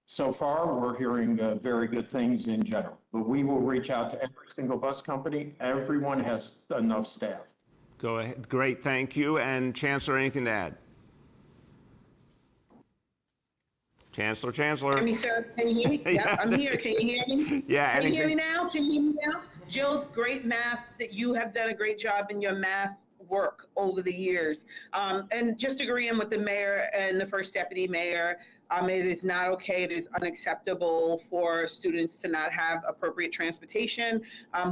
so far, we're hearing very good things in general. But we will reach out to every single bus company. Everyone has enough staff. Go ahead. Great, thank you. And Chancellor, anything to add? Chancellor. Hear me, sir? Can you hear me? Yep, I'm here. Can you hear me? Yeah. Can you hear me now? Can you hear me now? Jill, great math. That you have done a great job in your math work over the years. And just agreeing with the mayor and the first deputy mayor, it is not okay. It is unacceptable for students to not have appropriate transportation.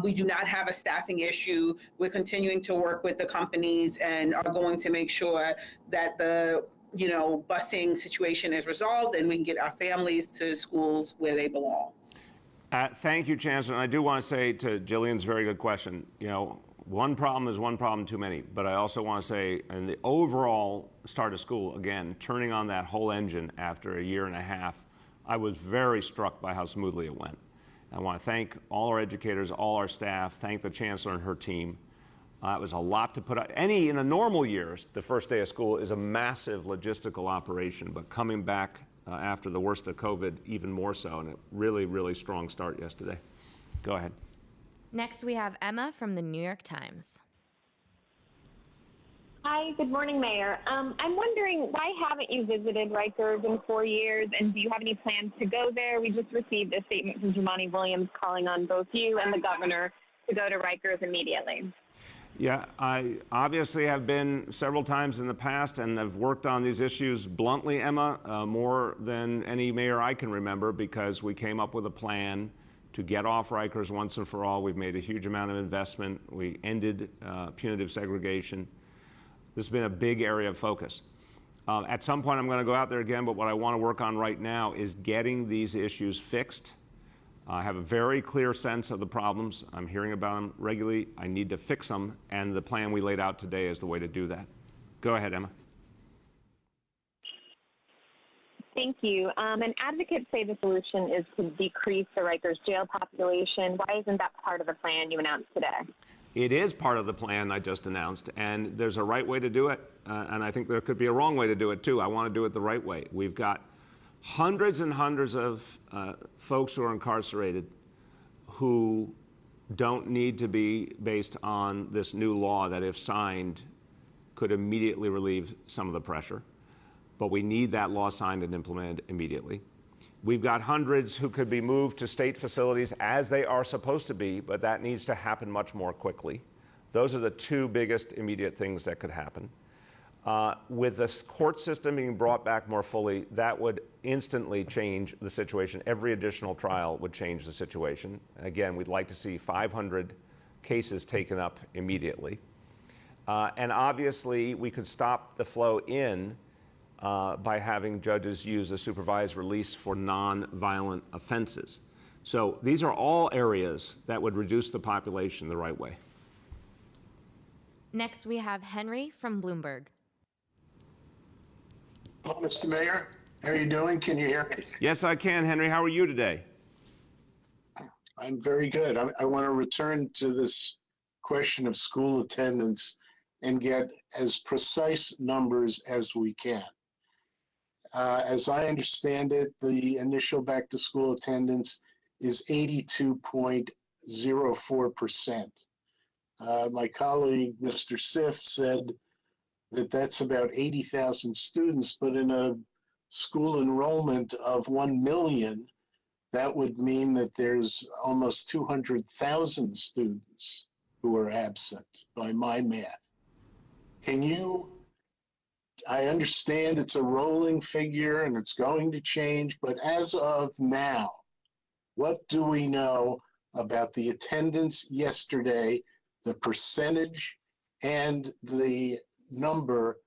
We do not have a staffing issue. We're continuing to work with the companies and are going to make sure that the busing situation is resolved and we can get our families to schools where they belong. Thank you, Chancellor. And I do want to say to Jillian's very good question, one problem is one problem too many, but I also want to say, in the overall start of school, again, turning on that whole engine after a year and a half, I was very struck by how smoothly it went. I want to thank all our educators, all our staff, thank the Chancellor and her team. It was a lot to put out. In a normal year, the first day of school is a massive logistical operation, but coming back after the worst of COVID, even more so, and a really, really strong start yesterday. Go ahead. Next, we have Emma from the New York Times. Hi, good morning, Mayor. I'm wondering, why haven't you visited Rikers in 4 years, and do you have any plans to go there? We just received a statement from Jumaane Williams calling on both you and the governor to go to Rikers immediately. Yeah, I obviously have been several times in the past and have worked on these issues bluntly, Emma, more than any mayor I can remember, because we came up with a plan to get off Rikers once and for all. We've made a huge amount of investment. We ended punitive segregation. This has been a big area of focus. At some point, I'm going to go out there again, but what I want to work on right now is getting these issues fixed. I have a very clear sense of the problems. I'm hearing about them regularly. I need to fix them, and the plan we laid out today is the way to do that. Go ahead, Emma. Thank you. And advocates say the solution is to decrease the Rikers jail population. Why isn't that part of the plan you announced today? It is part of the plan I just announced, and there's a right way to do it, and I think there could be a wrong way to do it, too. I want to do it the right way. We've got hundreds and hundreds of folks who are incarcerated who don't need to be based on this new law that, if signed, could immediately relieve some of the pressure. But we need that law signed and implemented immediately. We've got hundreds who could be moved to state facilities as they are supposed to be, but that needs to happen much more quickly. Those are the two biggest immediate things that could happen. With the court system being brought back more fully, that would instantly change the situation. Every additional trial would change the situation. Again, we'd like to see 500 cases taken up immediately. And obviously, we could stop the flow in by having judges use a supervised release for non-violent offenses. So these are all areas that would reduce the population the right way. Next, we have Henry from Bloomberg. Hello, Mr. Mayor. How are you doing? Can you hear me? Yes, I can. Henry, how are you today? I'm very good. I want to return to this question of school attendance and get as precise numbers as we can. As I understand it, the initial back-to-school attendance is 82.04%. My colleague, Mr. Siff, said that that's about 80,000 students, but in a school enrollment of 1 million, that would mean that there's almost 200,000 students who are absent by my math. I understand it's a rolling figure and it's going to change, but as of now, what do we know about the attendance yesterday, the percentage, and the number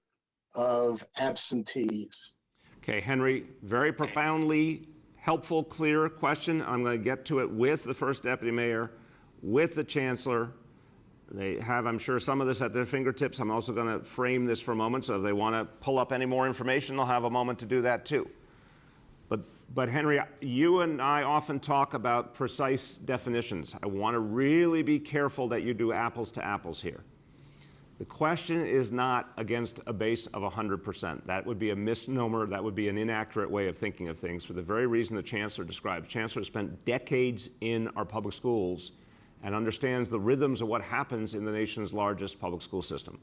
of absentees? Okay, Henry, very profoundly helpful, clear question. I'm going to get to it with the first deputy mayor, with the chancellor. They have, I'm sure, some of this at their fingertips. I'm also going to frame this for a moment, so if they want to pull up any more information, they'll have a moment to do that too. But Henry, you and I often talk about precise definitions. I want to really be careful that you do apples to apples here. The question is not against a base of 100%. That would be a misnomer. That would be an inaccurate way of thinking of things for the very reason the chancellor described. The chancellor spent decades in our public schools and understands the rhythms of what happens in the nation's largest public school system.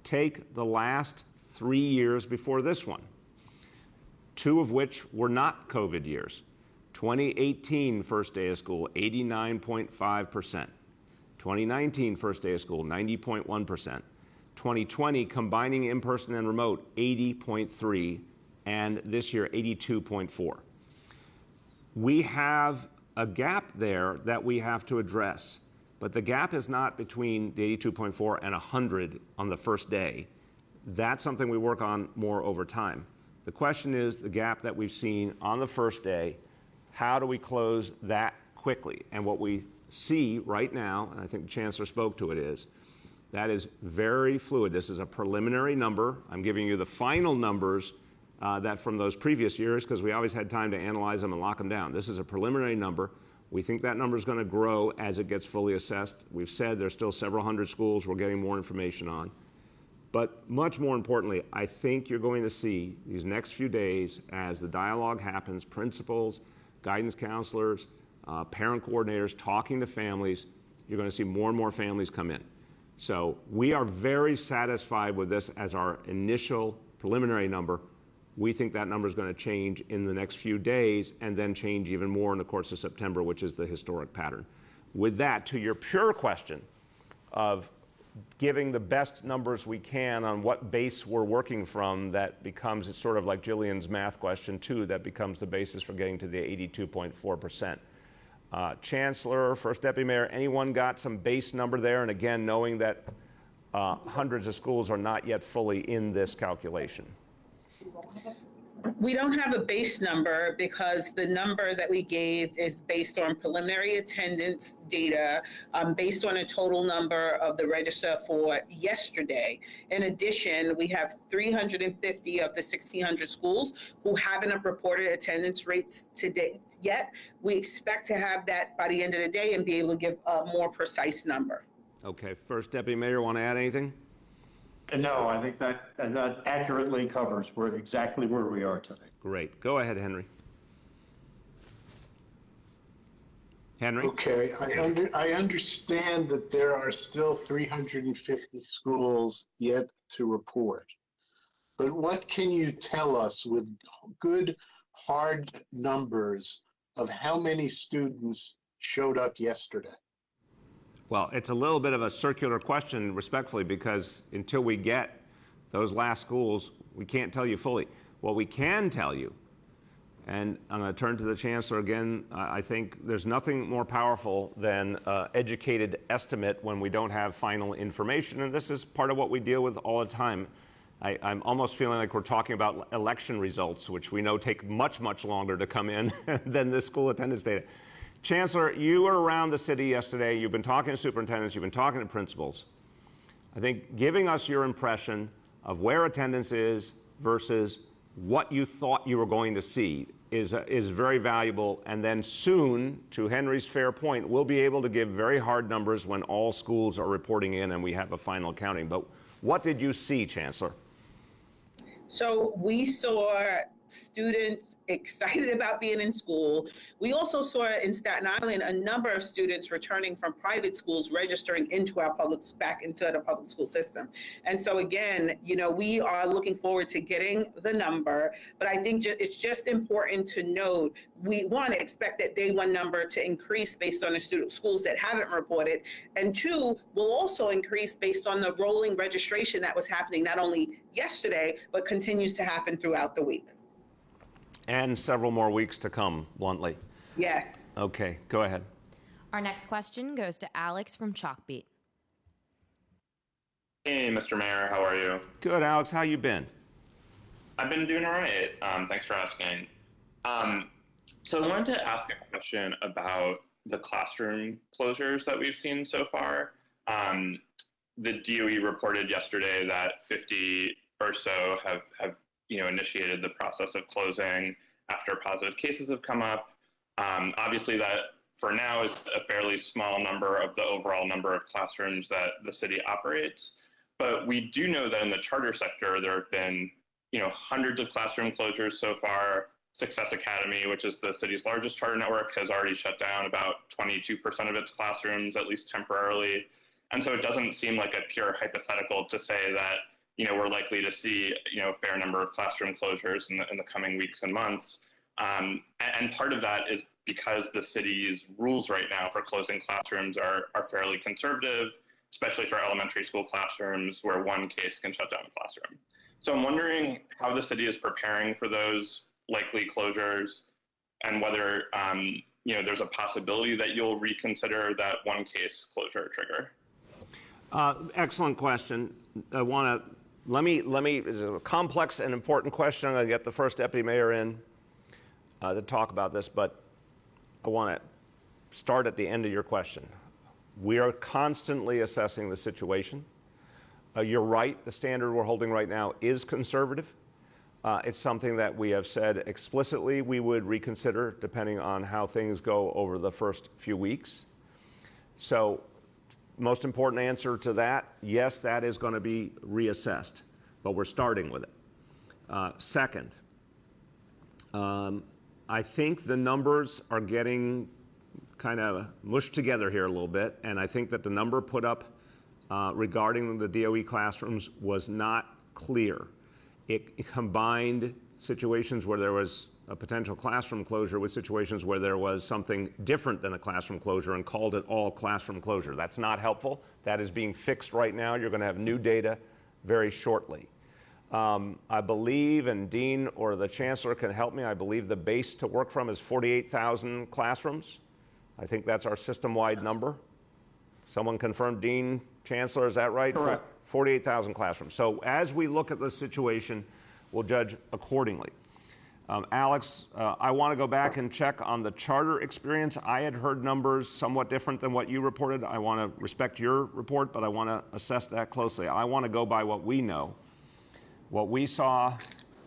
Take the last 3 years before this one, 2 of which were not COVID years. 2018 first day of school, 89.5%. 2019 first day of school, 90.1%. 2020 combining in-person and remote, 80.3%, and this year 82.4%. We have a gap there that we have to address, but the gap is not between the 82.4 and 100 on the first day. That's something we work on more over time. The question is the gap that we've seen on the first day, how do we close that quickly? And what we see right now, and I think the chancellor spoke to it, is that is very fluid. This is a preliminary number. I'm giving you the final numbers that from those previous years, because we always had time to analyze them and lock them down. This is a preliminary number. We think that number is going to grow as it gets fully assessed. We've said there's still several hundred schools we're getting more information on. But much more importantly, I think you're going to see these next few days, as the dialogue happens, principals, guidance counselors, parent coordinators talking to families, you're going to see more and more families come in. So we are very satisfied with this as our initial preliminary number. We think that number is going to change in the next few days and then change even more in the course of September, which is the historic pattern. With that, to your pure question of giving the best numbers we can on what base we're working from, that becomes, it's sort of like Jillian's math question too, that becomes the basis for getting to the 82.4%. Chancellor, First Deputy Mayor, anyone got some base number there? And again, knowing that hundreds of schools are not yet fully in this calculation. We don't have a base number because the number that we gave is based on preliminary attendance data, based on a total number of the register for yesterday. In addition, we have 350 of the 1,600 schools who haven't reported attendance rates to date yet. We expect to have that by the end of the day and be able to give a more precise number. Okay, First Deputy Mayor, want to add anything? No, I think that accurately covers exactly where we are today. Great. Go ahead, Henry. Henry? Okay, I understand that there are still 350 schools yet to report. But what can you tell us with good, hard numbers of how many students showed up yesterday? Well, it's a little bit of a circular question, respectfully, because until we get those last schools, we can't tell you fully. What we can tell you, and I'm going to turn to the Chancellor again, I think there's nothing more powerful than educated estimate when we don't have final information, and this is part of what we deal with all the time. I'm almost feeling like we're talking about election results, which we know take much, much longer to come in than the school attendance data. Chancellor, you were around the city yesterday. You've been talking to superintendents. You've been talking to principals. I think giving us your impression of where attendance is versus what you thought you were going to see is very valuable. And then soon, to Henry's fair point, we'll be able to give very hard numbers when all schools are reporting in and we have a final counting. But what did you see, Chancellor? So we saw students excited about being in school. We also saw in Staten Island a number of students returning from private schools registering back into the public school system. And so again, we are looking forward to getting the number, but I think it's just important to note, we want to expect that day one number to increase based on the schools that haven't reported, and two, will also increase based on the rolling registration that was happening not only yesterday, but continues to happen throughout the week. And several more weeks to come, bluntly. Yeah. Okay, go ahead. Our next question goes to Alex from Chalkbeat. Hey, Mr. Mayor, how are you? Good, Alex. How you been? I've been doing all right. Thanks for asking. So I wanted to ask a question about the classroom closures that we've seen so far. The DOE reported yesterday that 50 or so have initiated the process of closing after positive cases have come up. Obviously, that for now is a fairly small number of the overall number of classrooms that the city operates. But we do know that in the charter sector, there have been hundreds of classroom closures so far. Success Academy, which is the city's largest charter network, has already shut down about 22% of its classrooms, at least temporarily. And so it doesn't seem like a pure hypothetical to say that we're likely to see, a fair number of classroom closures in the coming weeks and months. And part of that is because the city's rules right now for closing classrooms are fairly conservative, especially for elementary school classrooms where one case can shut down a classroom. So I'm wondering how the city is preparing for those likely closures and whether, there's a possibility that you'll reconsider that one case closure trigger. Excellent question. Let me, it's a complex and important question. I'm going to get the First Deputy Mayor in to talk about this, but I want to start at the end of your question. We are constantly assessing the situation. You're right, the standard we're holding right now is conservative. It's something that we have said explicitly we would reconsider depending on how things go over the first few weeks. So, most important answer to that, yes, that is going to be reassessed, but we're starting with it. Second, I think the numbers are getting kind of mushed together here a little bit, and I think that the number put up regarding the DOE classrooms was not clear. It combined situations where there was a potential classroom closure with situations where there was something different than a classroom closure and called it all classroom closure. That's not helpful. That is being fixed right now. You're going to have new data very shortly. I believe, and Dean or the Chancellor can help me, I believe the base to work from is 48,000 classrooms. I think that's our system-wide number. Someone confirmed, Dean, Chancellor, is that right? Correct. 48,000 classrooms. So as we look at the situation, we'll judge accordingly. Alex, I want to go back and check on the charter experience. I had heard numbers somewhat different than what you reported. I want to respect your report, but I want to assess that closely. I want to go by what we know. What we saw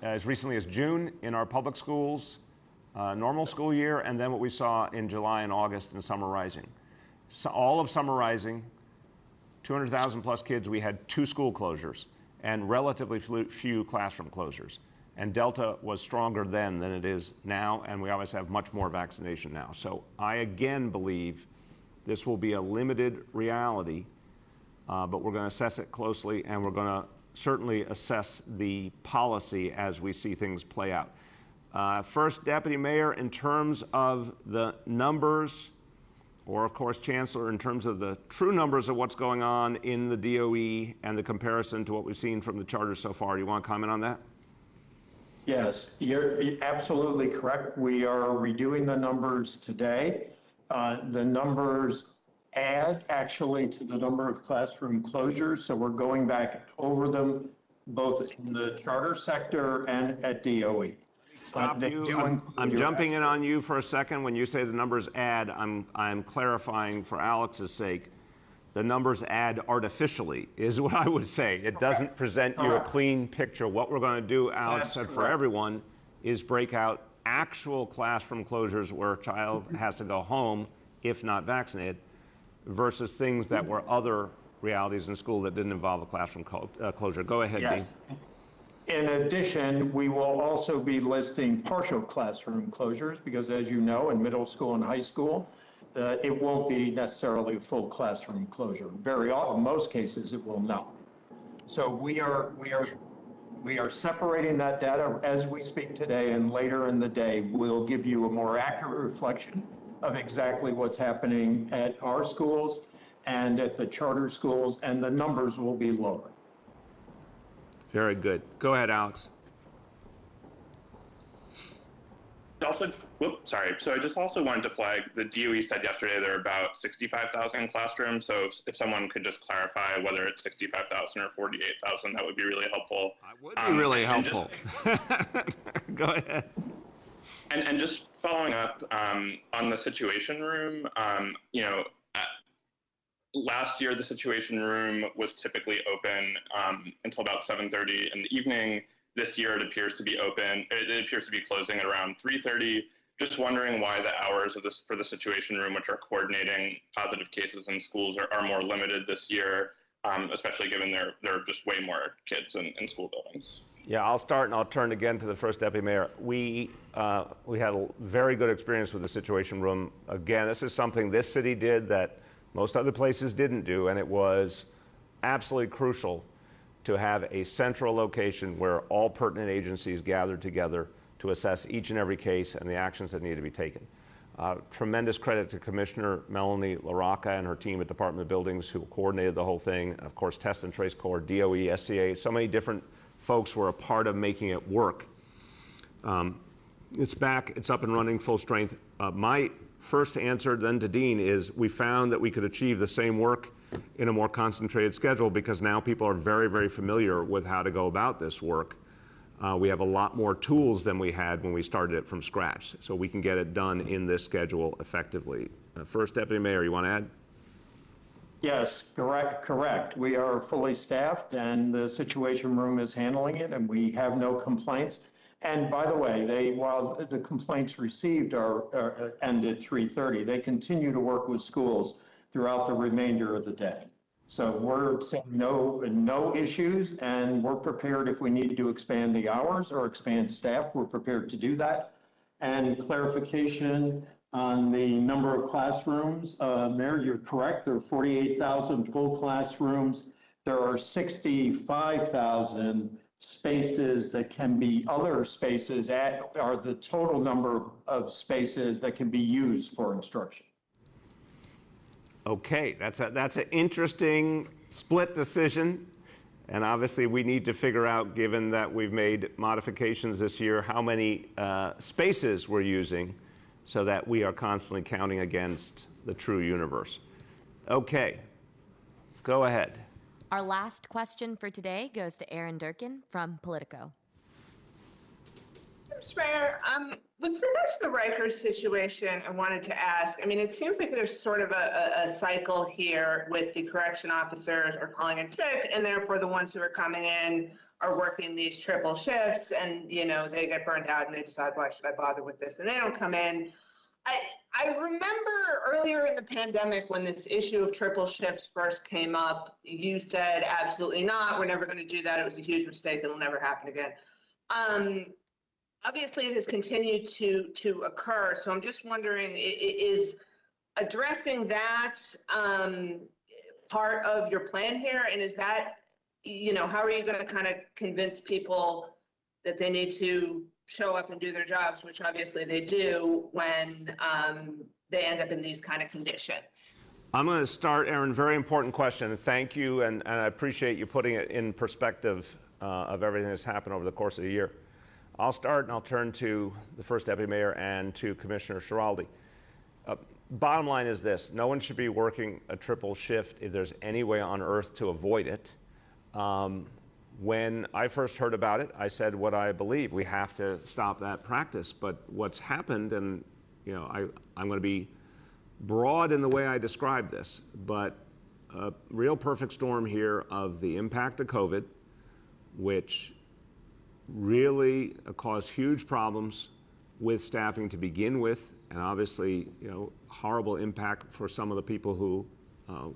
as recently as June in our public schools, normal school year, and then what we saw in July and August in Summer Rising. So all of Summer Rising, 200,000 plus kids, we had 2 school closures and relatively few classroom closures. And Delta was stronger then than it is now, and we always have much more vaccination now. So I again believe this will be a limited reality, but we're going to assess it closely, and we're going to certainly assess the policy as we see things play out. First, Deputy Mayor, in terms of the numbers, or of course, Chancellor, in terms of the true numbers of what's going on in the DOE and the comparison to what we've seen from the charter so far, you want to comment on that? Yes, you're absolutely correct. We are redoing the numbers today. The numbers add actually to the number of classroom closures, so we're going back over them both in the charter sector and at DOE. Stop you. I'm jumping in on you for a second. When you say the numbers add, I'm clarifying for Alex's sake. The numbers add artificially is what I would say. It doesn't present you a clean picture. What we're going to do, Alex said for everyone, is break out actual classroom closures where a child has to go home if not vaccinated versus things that were other realities in school that didn't involve a classroom closure. Go ahead, Yes. Dean. In addition, we will also be listing partial classroom closures because, as you know, in middle school and high school, it won't be necessarily a full classroom closure. Very often, in most cases, it will not. So we are separating that data as we speak today, and later in the day, we'll give you a more accurate reflection of exactly what's happening at our schools and at the charter schools, and the numbers will be lower. Very good. Go ahead, Alex. Also, sorry. So I just also wanted to flag, the DOE said yesterday there are about 65,000 classrooms. So if someone could just clarify whether it's 65,000 or 48,000, that would be really helpful. That would be really helpful. Go ahead. And just following up on the Situation Room, last year the Situation Room was typically open until about 7:30 in the evening. This year it appears to be open. It appears to be closing at around 3:30. Just wondering why the hours of for the Situation Room, which are coordinating positive cases in schools, are more limited this year, especially given there are just way more kids in school buildings. Yeah, I'll start and I'll turn again to the first Deputy Mayor. We had a very good experience with the Situation Room. Again, this is something this city did that most other places didn't do, and it was absolutely crucial to have a central location where all pertinent agencies gathered together to assess each and every case and the actions that need to be taken. Tremendous credit to Commissioner Melanie LaRocca and her team at Department of Buildings who coordinated the whole thing. Of course, Test and Trace Corps, DOE, SCA, so many different folks were a part of making it work. It's back, it's up and running full strength. My first answer then to Dean is we found that we could achieve the same work in a more concentrated schedule because now people are very, very familiar with how to go about this work. We have a lot more tools than we had when we started it from scratch, so we can get it done in this schedule effectively. First Deputy Mayor, you want to add? Yes, correct. We are fully staffed and the Situation Room is handling it and we have no complaints. And by the way, while the complaints received end at 3:30, they continue to work with schools throughout the remainder of the day. So we're seeing no issues, and we're prepared if we need to expand the hours or expand staff, we're prepared to do that. And clarification, on the number of classrooms. Mayor, you're correct. There are 48,000 full classrooms. There are 65,000 spaces that can be other spaces are the total number of spaces that can be used for instruction. Okay, that's an interesting split decision. And obviously we need to figure out, given that we've made modifications this year, how many spaces we're using so that we are constantly counting against the true universe. Okay, go ahead. Our last question for today goes to Aaron Durkin from Politico. Mr. Mayor, with regards to the Rikers situation, I wanted to ask, I mean, it seems like there's sort of a cycle here with the correction officers are calling in sick, and therefore the ones who are coming in are working these triple shifts, and, you know, they get burned out and they decide, why should I bother with this? And they don't come in. I remember earlier in the pandemic when this issue of triple shifts first came up, you said, absolutely not, we're never going to do that. It was a huge mistake. It'll never happen again. Obviously, it has continued to occur. So I'm just wondering, is addressing that part of your plan here? And is that, you know, how are you going to kind of convince people that they need to show up and do their jobs, which obviously they do when they end up in these kind of conditions? I'm going to start, Aaron, very important question. Thank you, and I appreciate you putting it in perspective of everything that's happened over the course of the year. I'll start and I'll turn to the first deputy mayor and to Commissioner Schiraldi. Bottom line is this: no one should be working a triple shift if there's any way on earth to avoid it. When I first heard about it, I said what I believe. We have to stop that practice. But what's happened, and you know, I'm going to be broad in the way I describe this, but a real perfect storm here of the impact of COVID, which really caused huge problems with staffing to begin with, and obviously, you know, horrible impact for some of the people who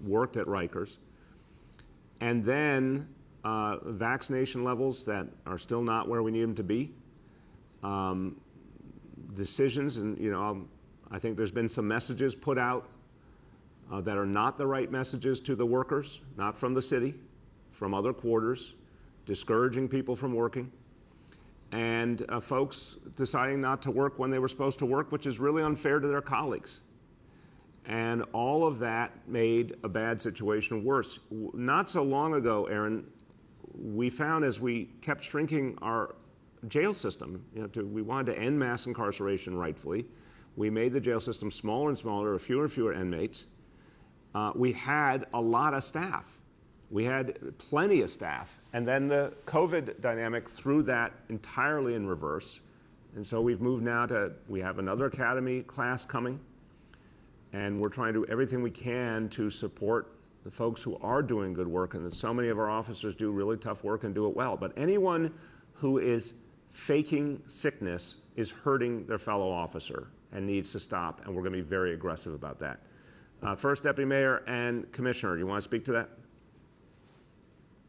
worked at Rikers. And then vaccination levels that are still not where we need them to be. Decisions, and you know, I think there's been some messages put out that are not the right messages to the workers, not from the city, from other quarters, discouraging people from working. And folks deciding not to work when they were supposed to work, which is really unfair to their colleagues. And all of that made a bad situation worse. Not so long ago, Aaron, we found as we kept shrinking our jail system, you know, we wanted to end mass incarceration rightfully. We made the jail system smaller and smaller, fewer and fewer inmates. We had a lot of staff. We had plenty of staff. And then the COVID dynamic threw that entirely in reverse. And so we've moved now to, we have another academy class coming. And we're trying to do everything we can to support the folks who are doing good work. And so many of our officers do really tough work and do it well. But anyone who is faking sickness is hurting their fellow officer and needs to stop. And we're going to be very aggressive about that. First Deputy Mayor and Commissioner, you want to speak to that?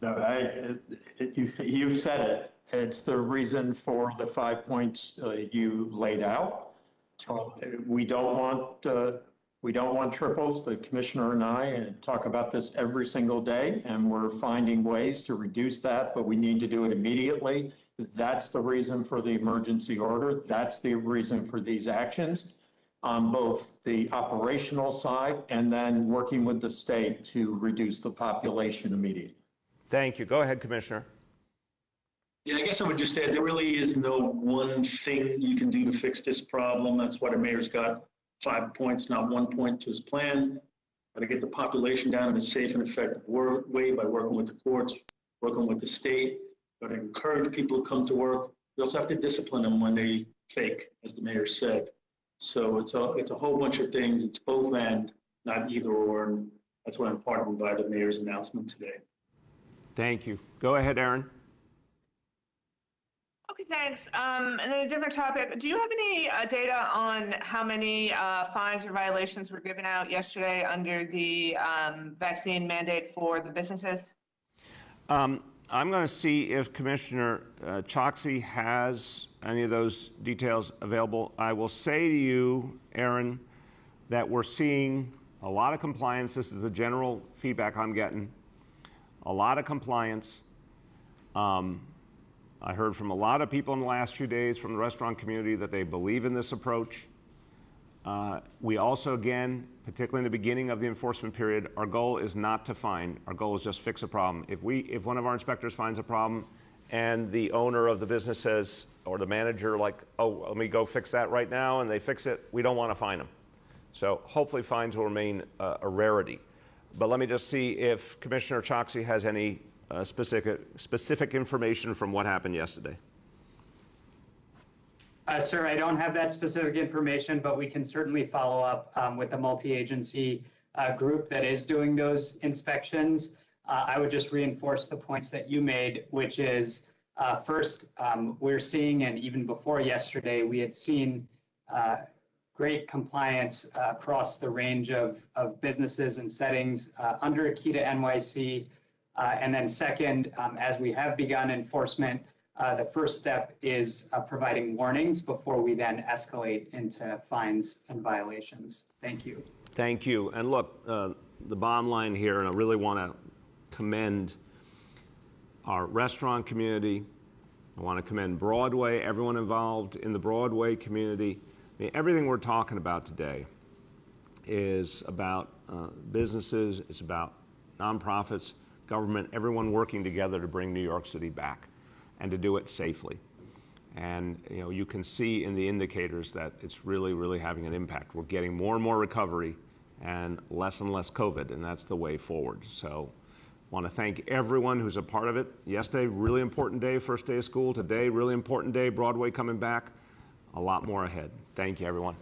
No, you've said it. It's the reason for the 5 points you laid out. We don't want triples. The commissioner and I talk about this every single day, and we're finding ways to reduce that, but we need to do it immediately. That's the reason for the emergency order. That's the reason for these actions on both the operational side and then working with the state to reduce the population immediately. Thank you. Go ahead, Commissioner. Yeah, I guess I would just add, there really is no one thing you can do to fix this problem. That's why the mayor's got 5 points, not 1 point to his plan. Got to get the population down in a safe and effective way by working with the courts, working with the state. Got to encourage people to come to work. We also have to discipline them when they fake, as the mayor said. So it's a whole bunch of things. It's both and, not either or. And that's what I'm heartened by the mayor's announcement today. Thank you. Go ahead, Aaron. Okay, thanks. And then a different topic. Do you have any data on how many fines or violations were given out yesterday under the vaccine mandate for the businesses? I'm going to see if Commissioner Choksi has any of those details available. I will say to you, Aaron, that we're seeing a lot of compliance. This is the general feedback I'm getting. A lot of compliance. I heard from a lot of people in the last few days from the restaurant community that they believe in this approach. We also, again, particularly in the beginning of the enforcement period, our goal is not to fine. Our goal is just fix a problem. If one of our inspectors finds a problem and the owner of the business says, or the manager, like, oh, let me go fix that right now, and they fix it, we don't want to fine them. So hopefully fines will remain a rarity. But let me just see if Commissioner Choksi has any specific information from what happened yesterday. Sir, I don't have that specific information, but we can certainly follow up with a multi-agency group that is doing those inspections. I would just reinforce the points that you made, which is first, we're seeing, and even before yesterday, we had seen great compliance across the range of businesses and settings under Akita NYC. And then second, as we have begun enforcement, the first step is providing warnings before we then escalate into fines and violations. Thank you. Thank you. And look, the bottom line here, and I really want to commend our restaurant community. I want to commend Broadway, everyone involved in the Broadway community. I mean, everything we're talking about today is about businesses, it's about nonprofits, government, everyone working together to bring New York City back and to do it safely. And you can see in the indicators that it's really, really having an impact. We're getting more and more recovery and less COVID, and that's the way forward. So I want to thank everyone who's a part of it. Yesterday, really important day, first day of school. Today, really important day, Broadway coming back. A lot more ahead. Thank you, everyone.